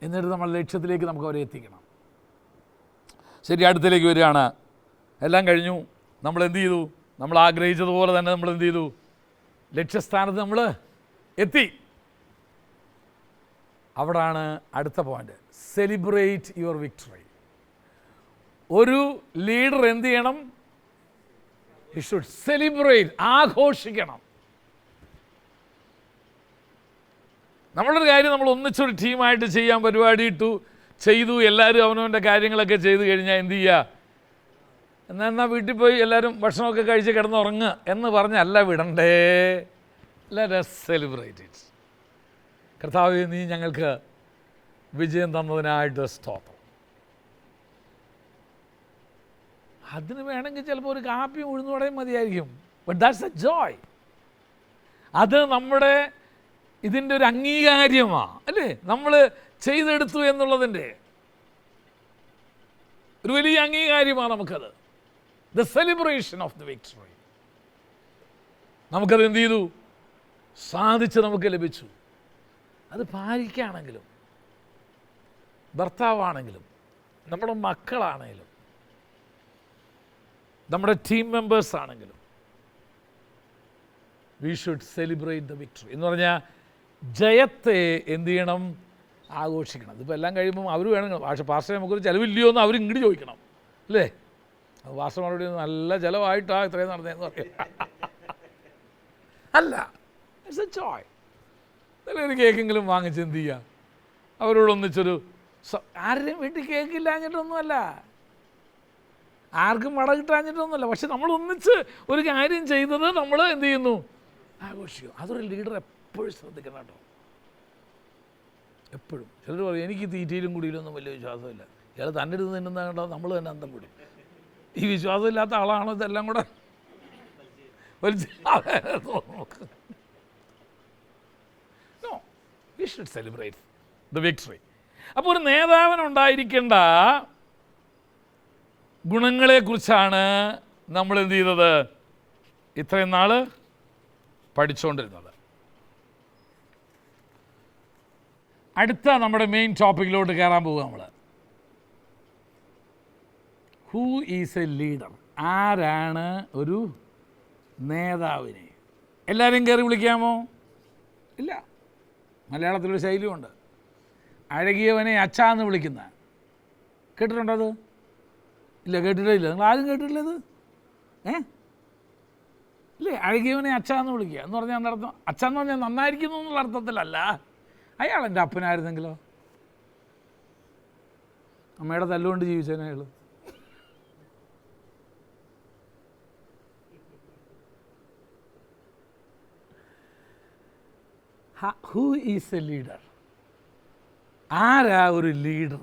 എന്നിട്ട് നമ്മൾ ലക്ഷ്യത്തിലേക്ക് നമുക്ക് അവരെ എത്തിക്കണം. ശരി, അടുത്തേക്ക് വരികയാണ്. എല്ലാം കഴിഞ്ഞു. നമ്മൾ എന്ത് ചെയ്തു? നമ്മൾ ആഗ്രഹിച്ചതുപോലെ തന്നെ നമ്മൾ എന്ത് ചെയ്തു? ലക്ഷ്യസ്ഥാനത്ത് നമ്മൾ എത്തി. അവിടാണ് അടുത്ത പോയിന്റ്, സെലിബ്രേറ്റ് യുവർ വിക്ടറി. ഒരു ലീഡർ എന്ത് ചെയ്യണം? ഹി ഷുഡ് സെലിബ്രേറ്റ്, ആഘോഷിക്കണം. നമ്മളൊരു കാര്യം നമ്മൾ ഒന്നിച്ചൊരു ടീമായിട്ട് ചെയ്യാൻ പരിപാടി ചെയ്തു, എല്ലാവരും അവനവൻ്റെ കാര്യങ്ങളൊക്കെ ചെയ്തു കഴിഞ്ഞാൽ എന്ത് ചെയ്യുക? എന്നാൽ വീട്ടിൽ പോയി എല്ലാവരും ഭക്ഷണമൊക്കെ കഴിച്ച് കിടന്നുറങ്ങുക എന്ന് പറഞ്ഞല്ല വിടണ്ടേ. Let us celebrate it. കർത്താവേ, നീ ഞങ്ങൾക്ക് വിജയം തന്നതിനായിട്ട് സ്തോത്രം. അതിന് വേണമെങ്കിൽ ചിലപ്പോൾ ഒരു കാപ്പിയും ഉഴുന്നുവടയും മതിയായിരിക്കും. But that's A Joy. അത് നമ്മുടെ ഇതിൻ്റെ ഒരു അംഗീകാര്യമാണ്, അല്ലേ? നമ്മൾ ചെയ്തെടുത്തു എന്നുള്ളതിൻ്റെ ഒരു വലിയ അംഗീകാര്യമാണ് നമുക്കത്. The celebration of the victory. നമുക്കത് എന്ത് ചെയ്തു? സാധിച്ച് നമുക്ക് ലഭിച്ചു. അത് ഭാര്യയ്ക്കാണെങ്കിലും ഭർത്താവാണെങ്കിലും നമ്മുടെ മക്കളാണെങ്കിലും നമ്മുടെ ടീം മെമ്പേഴ്സ് ആണെങ്കിലും V should celebrate the victory. എന്ന് പറഞ്ഞാൽ ജയത്തെ എന്ത് ചെയ്യണം? ആഘോഷിക്കണം. ഇതിപ്പോൾ എല്ലാം കഴിയുമ്പം അവർ വേണം, പക്ഷേ പാസ്റ്റർ നമുക്കൊരു ചിലവില്ലയോ എന്ന് അവർ ഇങ്ങോട്ട് ചോദിക്കണം. അല്ലേ? വാസവനോട് നല്ല ചിലവായിട്ടാണ് ഇത്രയും നടന്നതെന്ന് പറയും. അല്ല, ഇറ്റ്സ് എ ചോയ്. ഒരു കേക്കെങ്കിലും വാങ്ങിച്ച് എന്ത് ചെയ്യുക, അവരോടൊന്നിച്ചൊരു ആരുടെയും വീട്ടിൽ കേക്കില്ലാഞ്ഞിട്ടൊന്നുമല്ല, ആർക്കും വട കിട്ടാഞ്ഞിട്ടൊന്നുമല്ല. പക്ഷെ നമ്മൾ ഒന്നിച്ച് ഒരു കാര്യം ചെയ്തത് നമ്മൾ എന്ത് ചെയ്യുന്നു, ആഘോഷിക്കും. അതൊരു ലീഡർ എപ്പോഴും ശ്രദ്ധിക്കണം കേട്ടോ. എപ്പോഴും ചിലർ പറയും എനിക്ക് തീറ്റയിലും കുടിയിലൊന്നും വലിയ വിശ്വാസമില്ല, ഇയാൾ തന്നെ ഇരുന്ന് തിന്നുന്ന കണ്ടോ നമ്മൾ തന്നെ അന്തം വിടും. ഈ വിശ്വാസമില്ലാത്ത ആളാണോ ഇതെല്ലാം കൂടെ നോക്ക്. No, we should celebrate the victory. അപ്പോൾ ഒരു നേതാവിനുണ്ടായിരിക്കേണ്ട ഗുണങ്ങളെക്കുറിച്ചാണ് നമ്മൾ എന്ത് ചെയ്തത്, ഇത്രയും നാൾ പഠിച്ചുകൊണ്ടിരുന്നത്. അടുത്ത നമ്മുടെ മെയിൻ ടോപ്പിക്കിലോട്ട് കയറാൻ പോവുക നമ്മൾ. Who is A leader? ആരാണ് ഒരു നേതാവിനെ? എല്ലാവരെയും കയറി വിളിക്കാമോ? ഇല്ല. മലയാളത്തിലൊരു ശൈലിയുണ്ട്, അഴകിയവനെ അച്ഛാന്ന് വിളിക്കുന്ന. കേട്ടിട്ടുണ്ടോ അത്? ഇല്ല, കേട്ടിട്ടേ ഇല്ല. നിങ്ങൾ ആരും കേട്ടിട്ടില്ലത്? ഇല്ലേ? അഴകിയവനെ അച്ഛാന്ന് വിളിക്കുക എന്ന് പറഞ്ഞാൽ എന്താർത്ഥം? അച്ഛന്ന് പറഞ്ഞാൽ നന്നായിരിക്കുന്നു എന്നുള്ള അർത്ഥത്തിലല്ല. അയാൾ എൻ്റെ അപ്പനായിരുന്നെങ്കിലോ? അമ്മയുടെ തല്ലുകൊണ്ട് ജീവിച്ചേനെ അയാൾ. Who is A leader? ആരാ ഒരു ലീഡർ?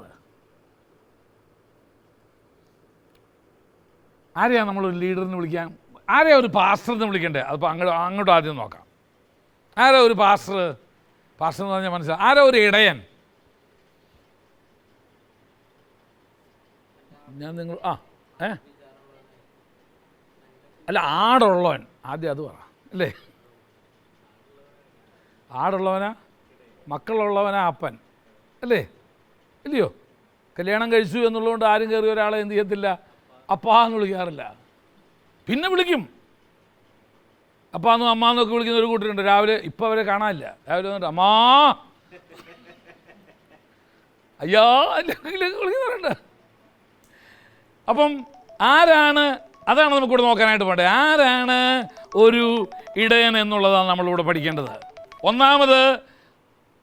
ആരെയാ നമ്മളൊരു ലീഡറിന് വിളിക്കാൻ? ആരെയാ ഒരു പാസ്റ്ററിന് വിളിക്കണ്ടേ? അതിപ്പോൾ അങ്ങോട്ട് ആദ്യം നോക്കാം. ആരാ ഒരു പാസ്റ്റർ? പാസ്റ്റർ എന്ന് പറഞ്ഞാൽ മനസ്സിലാവും. ആരാ ഒരു ഇടയൻ? ഞാൻ നിങ്ങൾ അല്ല, ആടുള്ളവൻ. ആദ്യം അത് പറ, അല്ലേ? ആടുള്ളവനാ, മക്കളുള്ളവനാ അപ്പൻ, അല്ലേ? ഇല്ലയോ? കല്യാണം കഴിച്ചു എന്നുള്ളതുകൊണ്ട് ആരും കയറി ഒരാളെ എന്ത് ചെയ്യത്തില്ല, അപ്പാ എന്ന് വിളിക്കാറില്ല. പിന്നെ വിളിക്കും അപ്പാന്നും അമ്മാന്നൊക്കെ വിളിക്കുന്ന ഒരു കൂട്ടരുണ്ട്. രാവിലെ ഇപ്പം അവരെ കാണാനില്ല. രാവിലെ വന്നിട്ട് അമ്മാ അയ്യാ വിളിക്കുന്നവരുണ്ട്. അപ്പം ആരാണ്? അതാണ് നമുക്കിവിടെ നോക്കാനായിട്ട് വേണ്ടത്. ആരാണ് ഒരു ഇടയൻ എന്നുള്ളതാണ് നമ്മളിവിടെ പഠിക്കേണ്ടത്. ഒന്നാമത്,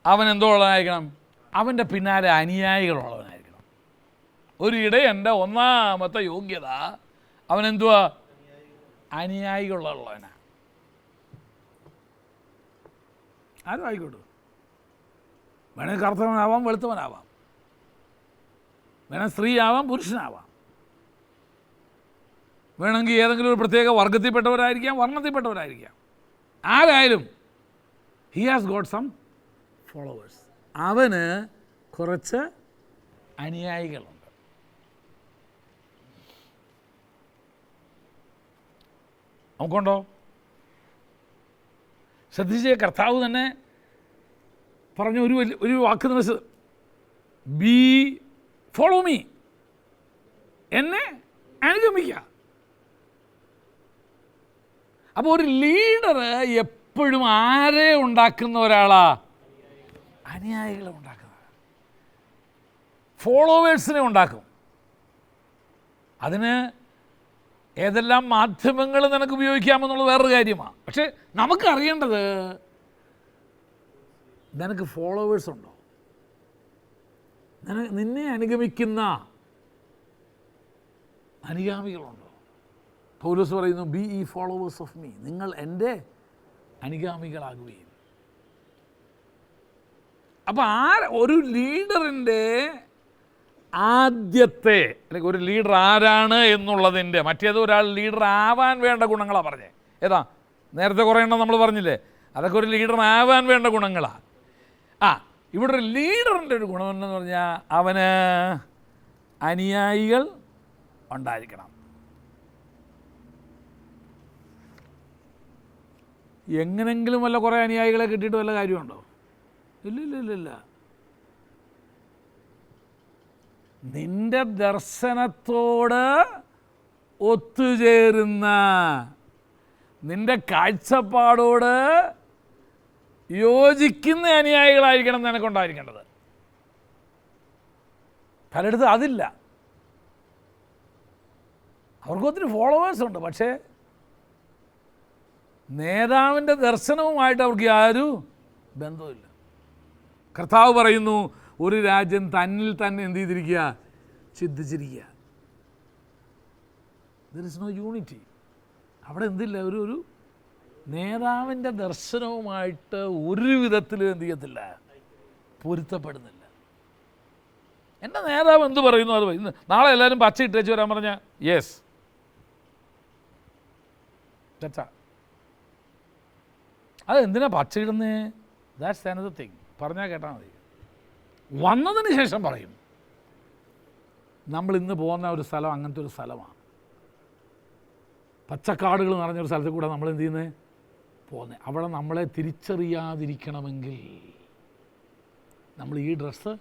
അവൻ എന്തോ ഉള്ളവനായിരിക്കണം? അവൻ്റെ പിന്നാലെ അനുയായികളുള്ളവനായിരിക്കണം. ഒരു ഇടയൻ്റെ ഒന്നാമത്തെ യോഗ്യത അവൻ എന്തുവാ? അനുയായികളുള്ളവനാണ്. ആരും ആയിക്കോട്ടെ. വേണമെങ്കിൽ കറുത്തവനാവാം, വെളുത്തവനാവാം, വേണമെങ്കിൽ സ്ത്രീ ആവാം, പുരുഷനാവാം, വേണമെങ്കിൽ ഏതെങ്കിലും ഒരു പ്രത്യേക വർഗത്തിൽപ്പെട്ടവരായിരിക്കാം, വർണ്ണത്തിൽപ്പെട്ടവരായിരിക്കാം. ആരായാലും he has got some followers. അവന് കുറച്ച് അനുയായികളുണ്ട്. നമുക്കുണ്ടോ? ശ്രദ്ധിച്ച്, കർത്താവ് തന്നെ പറഞ്ഞ ഒരു വാക്ക് നിങ്ങൾ ബി ഫോളോ മീ, എന്നെ അനുഗമിക്കുക. അപ്പോൾ ഒരു ലീഡർ എപ്പോഴും ആരെ ഉണ്ടാക്കുന്ന ഒരാളാ? അനുയായികളെ ഉണ്ടാക്കുന്നത്, ഫോളോവേഴ്സിനെ ഉണ്ടാക്കും. അതിന് ഏതെല്ലാം മാധ്യമങ്ങൾ നിനക്ക് ഉപയോഗിക്കാമെന്നുള്ളത് വേറൊരു കാര്യമാണ്. പക്ഷെ നമുക്കറിയേണ്ടത്, നിനക്ക് ഫോളോവേഴ്സ് ഉണ്ടോ? നിന്നെ അനുഗമിക്കുന്ന അനുഗാമികളുണ്ടോ? പൗലോസ് പറയുന്നു, ബി ഈ ഫോളോവേഴ്സ് ഓഫ് മീ, നിങ്ങൾ എൻ്റെ അനുഗാമികളാകുകയും. അപ്പം ഒരു ലീഡറിൻ്റെ ആദ്യത്തെ, അല്ലെങ്കിൽ ഒരു ലീഡർ ആരാണ് എന്നുള്ളതിൻ്റെ, മറ്റേത് ഒരാൾ ലീഡർ ആവാൻ വേണ്ട ഗുണങ്ങളാണ് പറഞ്ഞത്. ഏതാ? നേരത്തെ കുറേ എണ്ണം നമ്മൾ പറഞ്ഞില്ലേ, അതൊക്കെ ഒരു ലീഡറിനാവാൻ വേണ്ട ഗുണങ്ങളാണ്. ഇവിടെ ഒരു ലീഡറിൻ്റെ ഒരു ഗുണമെന്ന് പറഞ്ഞാൽ അവന് അനുയായികൾ ഉണ്ടായിരിക്കണം. എങ്ങനെങ്കിലും വല്ല കുറേ അനുയായികളെ കിട്ടിയിട്ട് വല്ല കാര്യമുണ്ടോ? ഇല്ല. നിന്റെ ദർശനത്തോട് ഒത്തുചേരുന്ന, നിന്റെ കാഴ്ചപ്പാടോട് യോജിക്കുന്ന അനുയായികളായിരിക്കണം നിനക്കുണ്ടായിരിക്കേണ്ടത്. പലയിടത്തും അതില്ല. അവർക്ക് ഒത്തിരി ഫോളോവേഴ്സുണ്ട്, പക്ഷേ നേതാവിൻ്റെ ദർശനവുമായിട്ട് അവർക്ക് യാതൊരു ബന്ധവുമില്ല. കർത്താവ് പറയുന്നു, ഒരു രാജ്യം തന്നിൽ തന്നെ എന്ത് ചെയ്തിരിക്കുക, ചിന്തിച്ചിരിക്കുക. There is no unity. അവിടെ എന്തില്ല, ഒരു നേതാവിൻ്റെ ദർശനവുമായിട്ട് ഒരു വിധത്തിലും എന്ത് ചെയ്യത്തില്ല, പൊരുത്തപ്പെടുന്നില്ല. എൻ്റെ നേതാവ് എന്ത് പറയുന്നു അത് ഇന്ന് നാളെ എല്ലാവരും പച്ച ഇട്ടേച്ച് വരാൻ പറഞ്ഞാൽ യെസ്, തെറ്റാ. അതെന്തിനാ പച്ച ഇടുന്നേ? That's another thing. പറഞ്ഞാൽ കേട്ടാൽ മതി. വന്നതിന് ശേഷം പറയും. നമ്മൾ ഇന്ന് പോകുന്ന ഒരു സ്ഥലം അങ്ങനത്തെ ഒരു സ്ഥലമാണ്. പച്ചക്കാടുകൾ നിറഞ്ഞൊരു സ്ഥലത്തിൽ കൂടെ നമ്മൾ എന്ത് ചെയ്യുന്നത്, പോകുന്നത്. അവിടെ നമ്മളെ തിരിച്ചറിയാതിരിക്കണമെങ്കിൽ നമ്മൾ ഈ ഡ്രസ്സ്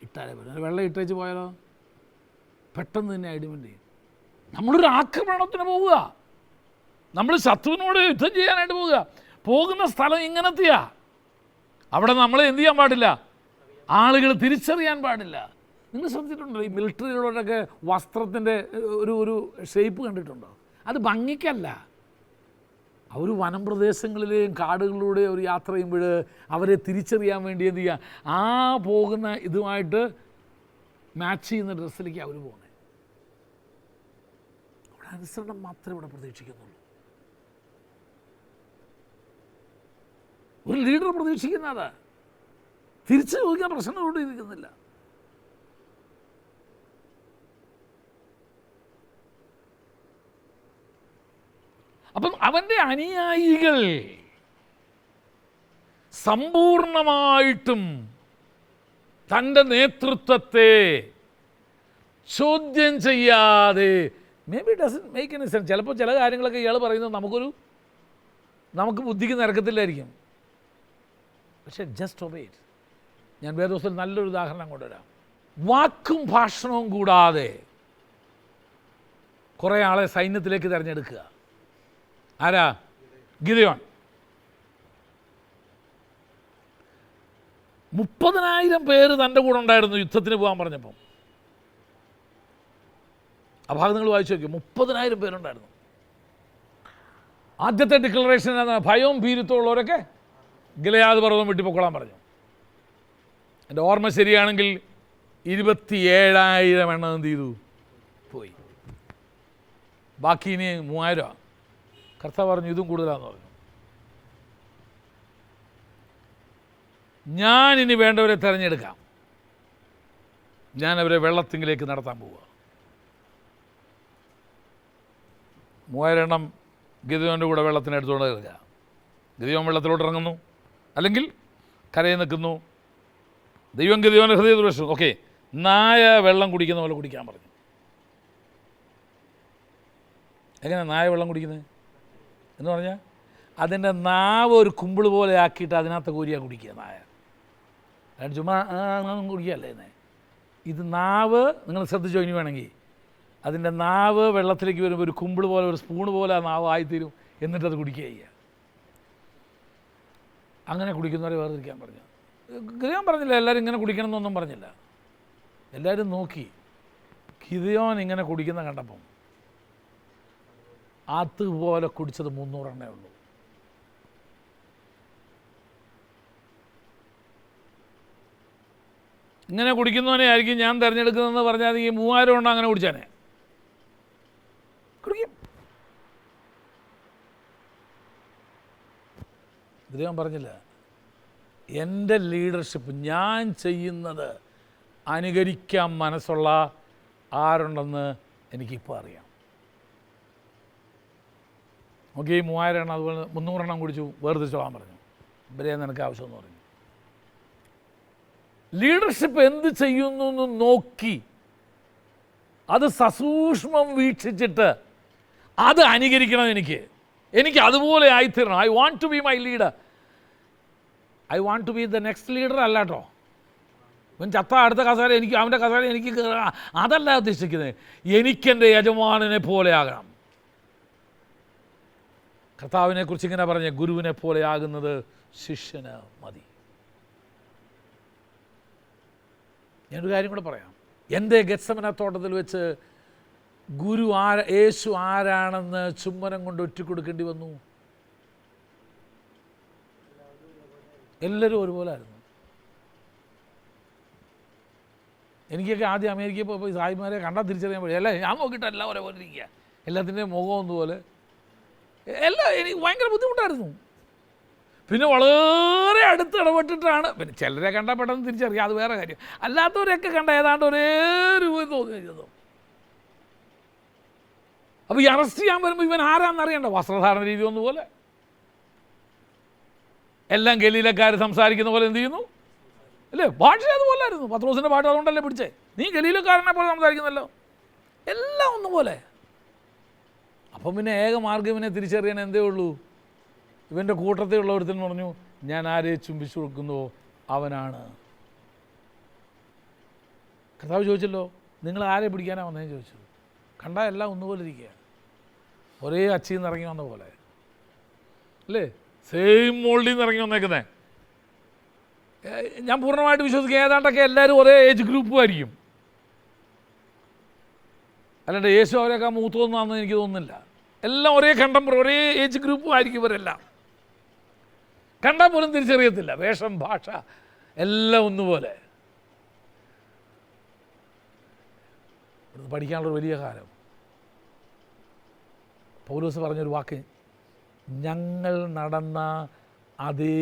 ഇട്ടാലേ പറ്റും. വെള്ളം ഇട്ടേച്ച് പോയാലോ പെട്ടെന്ന് തന്നെ ഐഡൻറ്റിഫൈ ചെയ്യും. നമ്മളൊരു ആക്രമണത്തിന് പോവുക, നമ്മൾ ശത്രുവിനോട് യുദ്ധം ചെയ്യാനായിട്ട് പോവുക. പോകുന്ന സ്ഥലം ഇങ്ങനത്തെയാ. അവിടെ നമ്മളെ എന്ത് ചെയ്യാൻ പാടില്ല, ആളുകൾ തിരിച്ചറിയാൻ പാടില്ല. നിങ്ങൾ ശ്രദ്ധിച്ചിട്ടുണ്ടോ ഈ മിലിറ്ററികളോടൊക്കെ വസ്ത്രത്തിൻ്റെ ഒരു ഷേപ്പ് കണ്ടിട്ടുണ്ടോ? അത് ഭംഗിക്കല്ല. അവർ വനം പ്രദേശങ്ങളിലെയും കാടുകളിലൂടെയും അവർ യാത്ര ചെയ്യുമ്പോൾ അവരെ തിരിച്ചറിയാൻ വേണ്ടി എന്ത് ചെയ്യുക, ആ പോകുന്ന ഇതുമായിട്ട് മാച്ച് ചെയ്യുന്ന ഡ്രസ്സിലേക്ക് അവർ പോകുന്നത്. അവിടെ അനുസരണം മാത്രമേ ഇവിടെ പ്രതീക്ഷിക്കുന്നുള്ളൂ. ഒരു ലീഡർ പ്രതീക്ഷിക്കുന്നത് തിരിച്ചു ചോദിക്കാൻ പ്രശ്നങ്ങളോട് ഇരിക്കുന്നില്ല. അപ്പം അവൻ്റെ അനുയായികൾ സമ്പൂർണമായിട്ടും തൻ്റെ നേതൃത്വത്തെ ചോദ്യം ചെയ്യാതെ, may be doesn't make any sense. ചിലപ്പോൾ ചില കാര്യങ്ങളൊക്കെ ഇയാൾ പറയുന്നത് നമുക്ക് ബുദ്ധിക്ക് നിരക്കത്തില്ലായിരിക്കും, പക്ഷേ ജസ്റ്റ് ഒബേ ഇറ്റ്. ഞാൻ വേദോസിൽ നല്ലൊരു ഉദാഹരണം കൊണ്ടുവരാം. വാക്കും ഭാഷണവും കൂടാതെ കുറേ ആളെ സൈന്യത്തിലേക്ക് തിരഞ്ഞെടുക്കുക. ആരാ? ഗിദെയോൻ. 30,000 പേര് തൻ്റെ കൂടെ ഉണ്ടായിരുന്നു യുദ്ധത്തിന് പോകാൻ പറഞ്ഞപ്പം. ആ ഭാഗം നിങ്ങൾ വായിച്ചു നോക്കി. 30,000 പേരുണ്ടായിരുന്നു. ആദ്യത്തെ ഡിക്ലറേഷൻ എന്താണ്? ഭയവും ഭീരുത്വമുള്ളവരൊക്കെ ഗിലെയാദ് പർവ്വതം വെട്ടിപ്പൊക്കോളാൻ പറഞ്ഞു. എൻ്റെ ഓർമ്മ ശരിയാണെങ്കിൽ 27,000 എണ്ണം എന്ത് ചെയ്തു, പോയി. ബാക്കി ഇനി 3,000. കർത്താവ് പറഞ്ഞു ഇതും കൂടുതലാണെന്ന് പറഞ്ഞു. ഞാനിനി വേണ്ടവരെ തിരഞ്ഞെടുക്കാം, ഞാനവരെ വെള്ളത്തിങ്കിലേക്ക് നടത്താൻ പോവുക. 3,000 എണ്ണം ഗിദെയോൻ്റെ കൂടെ വെള്ളത്തിനെടുത്തുകൊണ്ട് കയറുക. ഗിദെയോൻ വെള്ളത്തിലോട്ട് ഇറങ്ങുന്നു, അല്ലെങ്കിൽ കരയിൽ നിൽക്കുന്നു. ദൈവം ഗിദെയോൻ്റെ ഹൃദയത്തിൽ പ്രശ്നം, ഓക്കെ, നായ വെള്ളം കുടിക്കുന്ന പോലെ കുടിക്കാൻ പറഞ്ഞു. എങ്ങനെ നായ വെള്ളം കുടിക്കുന്നത് എന്ന് പറഞ്ഞാൽ അതിൻ്റെ നാവ് ഒരു കുമ്പിള് പോലെ ആക്കിയിട്ട് അതിനകത്ത് കോരിയാ കുടിക്കുക നായ. അതാണ് ചുമ്മാ കുടിക്കുകയല്ലേ എന്നെ. ഇത് നാവ് നിങ്ങൾ ശ്രദ്ധിച്ചോ ഇനി വേണമെങ്കിൽ, അതിൻ്റെ നാവ് വെള്ളത്തിലേക്ക് വരുമ്പോൾ ഒരു കുമ്പിള് പോലെ, ഒരു സ്പൂണ് പോലെ ആ നാവ് ആയിത്തീരും, എന്നിട്ടത് കുടിക്കുക ചെയ്യുക. അങ്ങനെ കുടിക്കുന്നവരെ വേർതിരിക്കാൻ പറഞ്ഞു. ഗിദെയോൻ പറഞ്ഞില്ല എല്ലാവരും ഇങ്ങനെ കുടിക്കണം എന്നൊന്നും പറഞ്ഞില്ല. എല്ലാവരും നോക്കി. ഗിദെയോൻ ഇങ്ങനെ കുടിക്കുന്ന കണ്ടപ്പം അതുപോലെ കുടിച്ചത് 300 എണ്ണേ ഉള്ളൂ. ഇങ്ങനെ കുടിക്കുന്നവനെ ആയിരിക്കും ഞാൻ തിരഞ്ഞെടുക്കുന്നതെന്ന് പറഞ്ഞാൽ ഈ 3,000 എണ്ണം അങ്ങനെ കുടിച്ചാനെ കുടിക്കും. ഗിദെയോൻ പറഞ്ഞില്ല, എൻ്റെ ലീഡർഷിപ്പ്, ഞാൻ ചെയ്യുന്നത് അനുകരിക്കാൻ മനസ്സുള്ള ആരുണ്ടെന്ന് എനിക്കിപ്പോൾ അറിയാം. ഓക്കെ, ഈ 3,000 എണ്ണം അതുപോലെ 300 എണ്ണം കുടിച്ചു, വേർതിരിച്ചോളാൻ പറഞ്ഞു. ഇവരെ നിനക്ക് ആവശ്യമെന്ന് പറഞ്ഞു. ലീഡർഷിപ്പ് എന്ത് ചെയ്യുന്നു എന്ന് നോക്കി അത് സസൂക്ഷ്മം വീക്ഷിച്ചിട്ട് അത് അനുകരിക്കണം. എനിക്ക് അതുപോലെ ആയിത്തീരണം. I want to be my leader. I want to be the next leader അല്ല കേട്ടോ. ഇവൻ ചത്ത അടുത്ത കസേര എനിക്ക്, അവൻ്റെ കസേര എനിക്ക് അതല്ല ഉദ്ദേശിക്കുന്നത്. എനിക്കെൻ്റെ യജമാനനെ പോലെ ആകണം. കർത്താവിനെ കുറിച്ച് ഇങ്ങനെ പറഞ്ഞ ഗുരുവിനെ പോലെ ആകുന്നത് ശിഷ്യന് മതി. ഞാനൊരു കാര്യം കൂടെ പറയാം. എൻ്റെ ഗെത്സമന തോട്ടത്തിൽ വെച്ച് യേശു ആരാണെന്ന് ചുമ്മനം കൊണ്ട് ഒറ്റിക്കൊടുക്കേണ്ടി വന്നു. എല്ലാവരും ഒരുപോലെ ആയിരുന്നു. എനിക്കൊക്കെ ആദ്യം അമേരിക്കയിൽ പോയി സായിമാരെ കണ്ടാൽ തിരിച്ചറിയാൻ പറ്റും. അല്ല, ഞാൻ നോക്കിയിട്ട് എല്ലാം ഒരേപോലെ ഇരിക്കുക, എല്ലാത്തിൻ്റെയും മുഖം ഒന്നുപോലെ, എല്ലാം എനിക്ക് ഭയങ്കര ബുദ്ധിമുട്ടായിരുന്നു. പിന്നെ വളരെ അടുത്ത് ഇടപെട്ടിട്ടാണ്, പിന്നെ ചിലരെ കണ്ടാൽ പെട്ടെന്ന് തിരിച്ചറിയാം, അത് വേറെ കാര്യം. അല്ലാത്തവരൊക്കെ കണ്ട ഏതാണ്ട് ഒരേ രൂപം തോന്നിയത്. അപ്പോൾ ഈ അറസ്റ്റ് ചെയ്യാൻ വരുമ്പോൾ ഇവൻ ആരാന്നറിയണ്ട, വസ്ത്രധാരണ രീതി ഒന്നുപോലെ, എല്ലാം ഗലീലക്കാർ സംസാരിക്കുന്ന പോലെ എന്ത് ചെയ്യുന്നു അല്ലേ, ഭാഷ അതുപോലെ ആയിരുന്നു. പത്രോസിൻ്റെ പാട്ട് അതുകൊണ്ടല്ലേ പിടിച്ചേ, നീ ഗലീലക്കാരനെ പോലെ സംസാരിക്കുന്നല്ലോ, എല്ലാം ഒന്നുപോലെ. അപ്പം പിന്നെ ഏക മാർഗ്ഗം ഇവനെ തിരിച്ചറിയാൻ എന്തേ ഉള്ളൂ, ഇവൻ്റെ കൂട്ടത്തിലുള്ള ഒരുത്തൻ പറഞ്ഞു, ഞാൻ ആരെ ചുംബിച്ചു കൊടുക്കുന്നുവോ അവനാണ്. കർത്താവ് ചോദിച്ചല്ലോ, നിങ്ങൾ ആരെ പിടിക്കാനാണ് വന്നതെന്ന് ചോദിച്ചു. കണ്ടാൽ എല്ലാം ഒന്നുപോലെ ഇരിക്കുക, ഒരേ അച്ചിയിൽ നിന്ന് ഇറങ്ങി വന്ന പോലെ അല്ലേ, സെയിം മോൾഡിൽ നിന്ന് ഇറങ്ങി വന്നേക്കുന്നേ. ഞാൻ പൂർണ്ണമായിട്ട് വിശ്വസിക്കുക, ഏതാണ്ടൊക്കെ എല്ലാവരും ഒരേ ഏജ് ഗ്രൂപ്പും ആയിരിക്കും. അല്ലാണ്ട് യേശു അവരെയൊക്കെ മൂത്തൊന്നാണെന്ന് എനിക്ക് തോന്നുന്നില്ല. എല്ലാം ഒരേ ഒരേ ഏജ് ഗ്രൂപ്പും ആയിരിക്കും ഇവരെല്ലാം. കണ്ടാൽ പോലും തിരിച്ചറിയത്തില്ല, വേഷം, ഭാഷ എല്ലാം ഒന്നുപോലെ. ഇവിടുന്ന് പഠിക്കാനുള്ളൊരു വലിയ കാലം. പൗലോസ് പറഞ്ഞൊരു വാക്ക്, ഞങ്ങൾ നടന്ന അതേ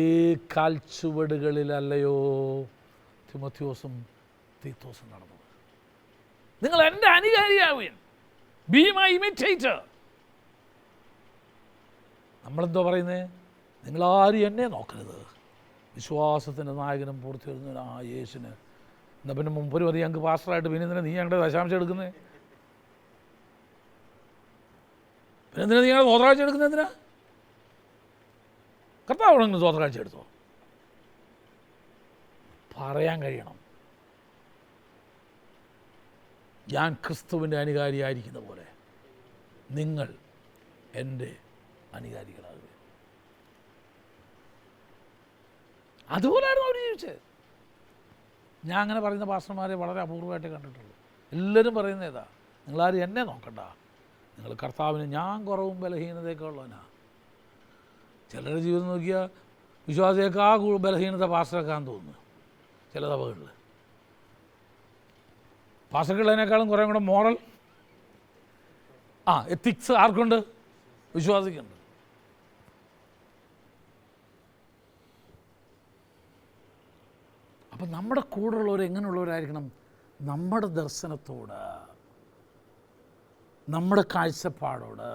കാൽച്ചുവടുകളിലല്ലയോ തിമോത്തിയോസും തീത്തോസും നടന്നത്. നിങ്ങൾ എൻ്റെ അനുകാരിയാവുകയും, ബി മൈ ഇമിറ്റേറ്റർ. നമ്മളെന്തോ പറയുന്നത്, നിങ്ങളാരും എന്നെ നോക്കരുത്, വിശ്വാസത്തിൻ്റെ നായകനും പൂർത്തി വരുന്ന ആ യേശുവിന്. എന്നാൽ പിന്നെ മുമ്പൊരു മതി ഞങ്ങൾക്ക് പാസ്റ്ററായിട്ട്, പിന്നെ എന്തിനാ നീ ഞങ്ങളുടെ ദശാംശം എടുക്കുന്നത്, പിന്നെ എന്തിനാ നീ ഞങ്ങളുടെ സ്വതരാഴ്ച എടുക്കുന്നത്, എന്തിനാ? കർത്താവണെങ്കിലും സ്വതരാഴ്ച എടുത്തോ, പറയാൻ കഴിയണം. ഞാൻ ക്രിസ്തുവിൻ്റെ അനുകാരിയായിരിക്കുന്ന പോലെ നിങ്ങൾ എൻ്റെ അനുകാരികളാകുക. അതുപോലെയായിരുന്നു അവർ ജീവിച്ചത്. ഞാൻ അങ്ങനെ പറയുന്ന പാസ്റ്റർമാരെ വളരെ അപൂർവമായിട്ട് കണ്ടിട്ടുള്ളൂ. എല്ലാവരും പറയുന്നത് ഏതാ, നിങ്ങളാരും എന്നെ നോക്കണ്ട, നിങ്ങൾ കർത്താവിന്, ഞാൻ കുറവും ബലഹീനതയൊക്കെ ഉള്ളവനാ. ചിലരുടെ ജീവിതം നോക്കിയാൽ വിശ്വാസിയേക്കാൾ ബലഹീനത പാസ്റ്റർക്കാന്ന് തോന്നുന്നു. ചില സഭകളിൽ പാസ്റ്റർക്കുള്ളതിനേക്കാളും കുറേ കൂടെ മോറൽ എത്തിക്സ് ആർക്കുണ്ട്? വിശ്വാസിക്കുണ്ട്. അപ്പം നമ്മുടെ കൂടെയുള്ളവർ എങ്ങനെയുള്ളവരായിരിക്കണം? നമ്മുടെ ദർശനത്തോട്, നമ്മുടെ കാഴ്ചപ്പാടോട്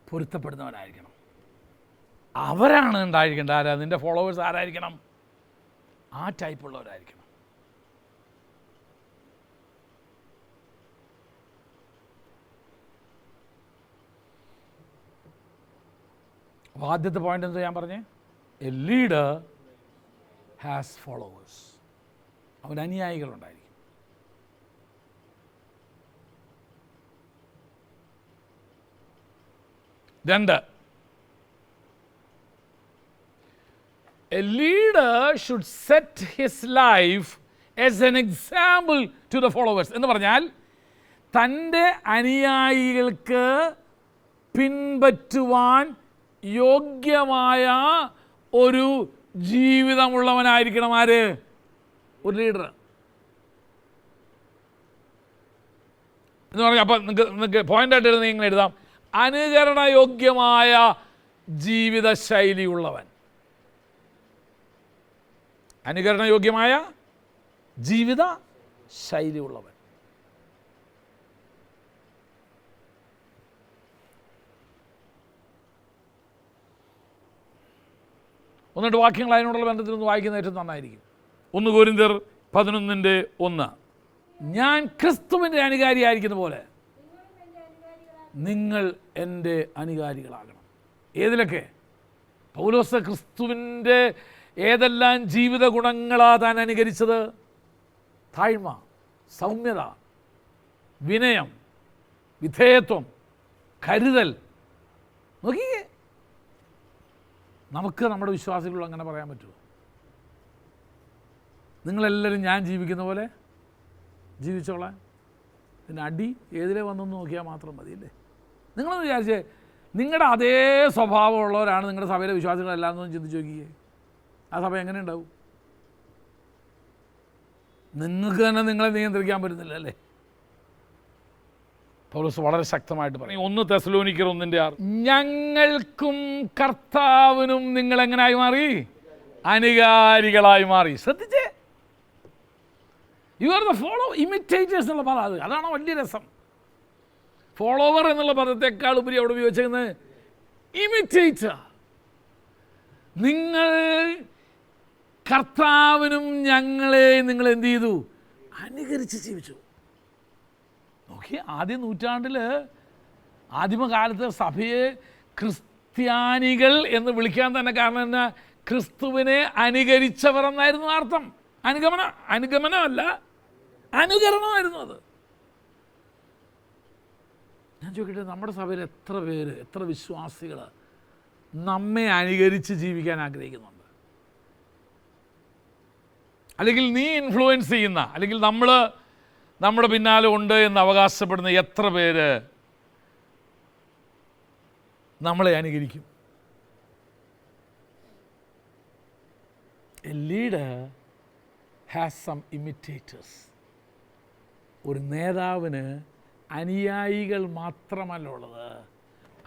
പൊരുത്തപ്പെടുന്നവരായിരിക്കണം. അവരാണ് ഉണ്ടായിരിക്കേണ്ടത്. ആരാ? നിൻ്റെ ഫോളോവേഴ്സ് ആരായിരിക്കണം? ആ ടൈപ്പുള്ളവരായിരിക്കണം. അപ്പോൾ ആദ്യത്തെ പോയിന്റ് എന്താ ഞാൻ പറഞ്ഞേ? A leader has followers. അവന് അനുയായികളുണ്ടായിരിക്കും. രണ്ട്, a leader should set his life as an example to the followers. എന്ന് പറഞ്ഞാൽ തൻ്റെ അനുയായികൾക്ക് പിൻപറ്റുവാൻ യോഗ്യമായ ഒരു ജീവിതമുള്ളവനായിരിക്കണം ആര്? ഒരു ലീഡർ എന്ന് പറഞ്ഞാൽ, അപ്പം നിങ്ങൾക്ക് പോയിൻ്റായിട്ട് എഴുതുന്ന നിങ്ങൾ എഴുതാം, അനുകരണയോഗ്യമായ ജീവിതശൈലിയുള്ളവൻ. അനുകരണയോഗ്യമായ ജീവിത ശൈലിയുള്ളവൻ. ഒന്നിട്ട് വാക്യങ്ങൾ അതിനോടുള്ള ബന്ധത്തിൽ ഒന്ന് വായിക്കുന്ന ഏറ്റവും നന്നായിരിക്കും. 1 കൊരിന്ത്യർ 11:1. ഞാൻ ക്രിസ്തുവിൻ്റെ അനുകാരിയായിരിക്കുന്ന പോലെ നിങ്ങൾ എൻ്റെ അനുകാരികളാകണം. ഏതിലൊക്കെ? പൗലോസ് ക്രിസ്തുവിൻ്റെ ഏതെല്ലാം ജീവിത ഗുണങ്ങളാണ് താൻ അനുകരിച്ചത്? താഴ്മ, സൗമ്യത, വിനയം, വിധേയത്വം, കരുതൽ. നോക്കിയേ, നമുക്ക് നമ്മുടെ വിശ്വാസികളോട് അങ്ങനെ പറയാൻ പറ്റുമോ? നിങ്ങളെല്ലാവരും ഞാൻ ജീവിക്കുന്ന പോലെ ജീവിച്ചോളാൻ. പിന്നെ അടി ഏതിലെ വന്നെന്ന് നോക്കിയാൽ മാത്രം മതിയല്ലേ? നിങ്ങളൊന്ന് വിചാരിച്ചേ, നിങ്ങളുടെ അതേ സ്വഭാവമുള്ളവരാണ് നിങ്ങളുടെ സഭയിലെ വിശ്വാസികളെല്ലാം എന്നൊന്നും ചിന്തിച്ച് നോക്കിയേ, ആ സഭ എങ്ങനെ ഉണ്ടാവും? നിങ്ങൾക്ക് തന്നെ നിങ്ങളെ നിയന്ത്രിക്കാൻ പറ്റുന്നില്ല അല്ലേ? പൗലോസ് വളരെ ശക്തമായിട്ട് പറയും, 1 തെസ്സലോനിക്കർ 1:6, ഞങ്ങൾക്കും കർത്താവിനും നിങ്ങളെങ്ങനായി മാറി? അനുകാരികളായി മാറി. ശ്രദ്ധിച്ചേ, യു ആർ ദ ഇമിറ്റേറ്റേഴ്സ് എന്നുള്ള പദം, അതാണ് വലിയ രസം. ഫോളോവർ എന്നുള്ള പദത്തെക്കാൾ ഉപരി അവിടെ ഉപയോഗിച്ചിരിക്കുന്നത് ഇമിറ്റേറ്റർ. നിങ്ങൾ കർത്താവിനും ഞങ്ങളെ നിങ്ങൾ എന്ത് ചെയ്തു? അനുകരിച്ച് ജീവിച്ചു. നോക്കി, ആദ്യ നൂറ്റാണ്ടിൽ ആദിമകാലത്ത് സഭയെ ക്രിസ്ത്യാനികൾ എന്ന് വിളിക്കാൻ തന്നെ കാരണം എന്നാ? ക്രിസ്തുവിനെ അനുകരിച്ചവർ എന്നായിരുന്നു അർത്ഥം. അനുഗമനമല്ല, അനുകരണമായിരുന്നു അത്. ഞാൻ ചോദിക്കട്ടെ, നമ്മുടെ സഭയിൽ എത്ര പേര്, എത്ര വിശ്വാസികൾ നമ്മെ അനുകരിച്ച് ജീവിക്കാൻ ആഗ്രഹിക്കുന്നുണ്ട്? അല്ലെങ്കിൽ നീ ഇൻഫ്ലുവൻസ് ചെയ്യുന്ന, അല്ലെങ്കിൽ നമ്മുടെ പിന്നാലെ ഉണ്ട് എന്ന് അവകാശപ്പെടുന്ന എത്ര പേര് നമ്മളെ അനുകരിക്കും? A leader has some imitators. ഒരു നേതാവിന് അനുയായികൾ മാത്രമല്ല ഉള്ളത്,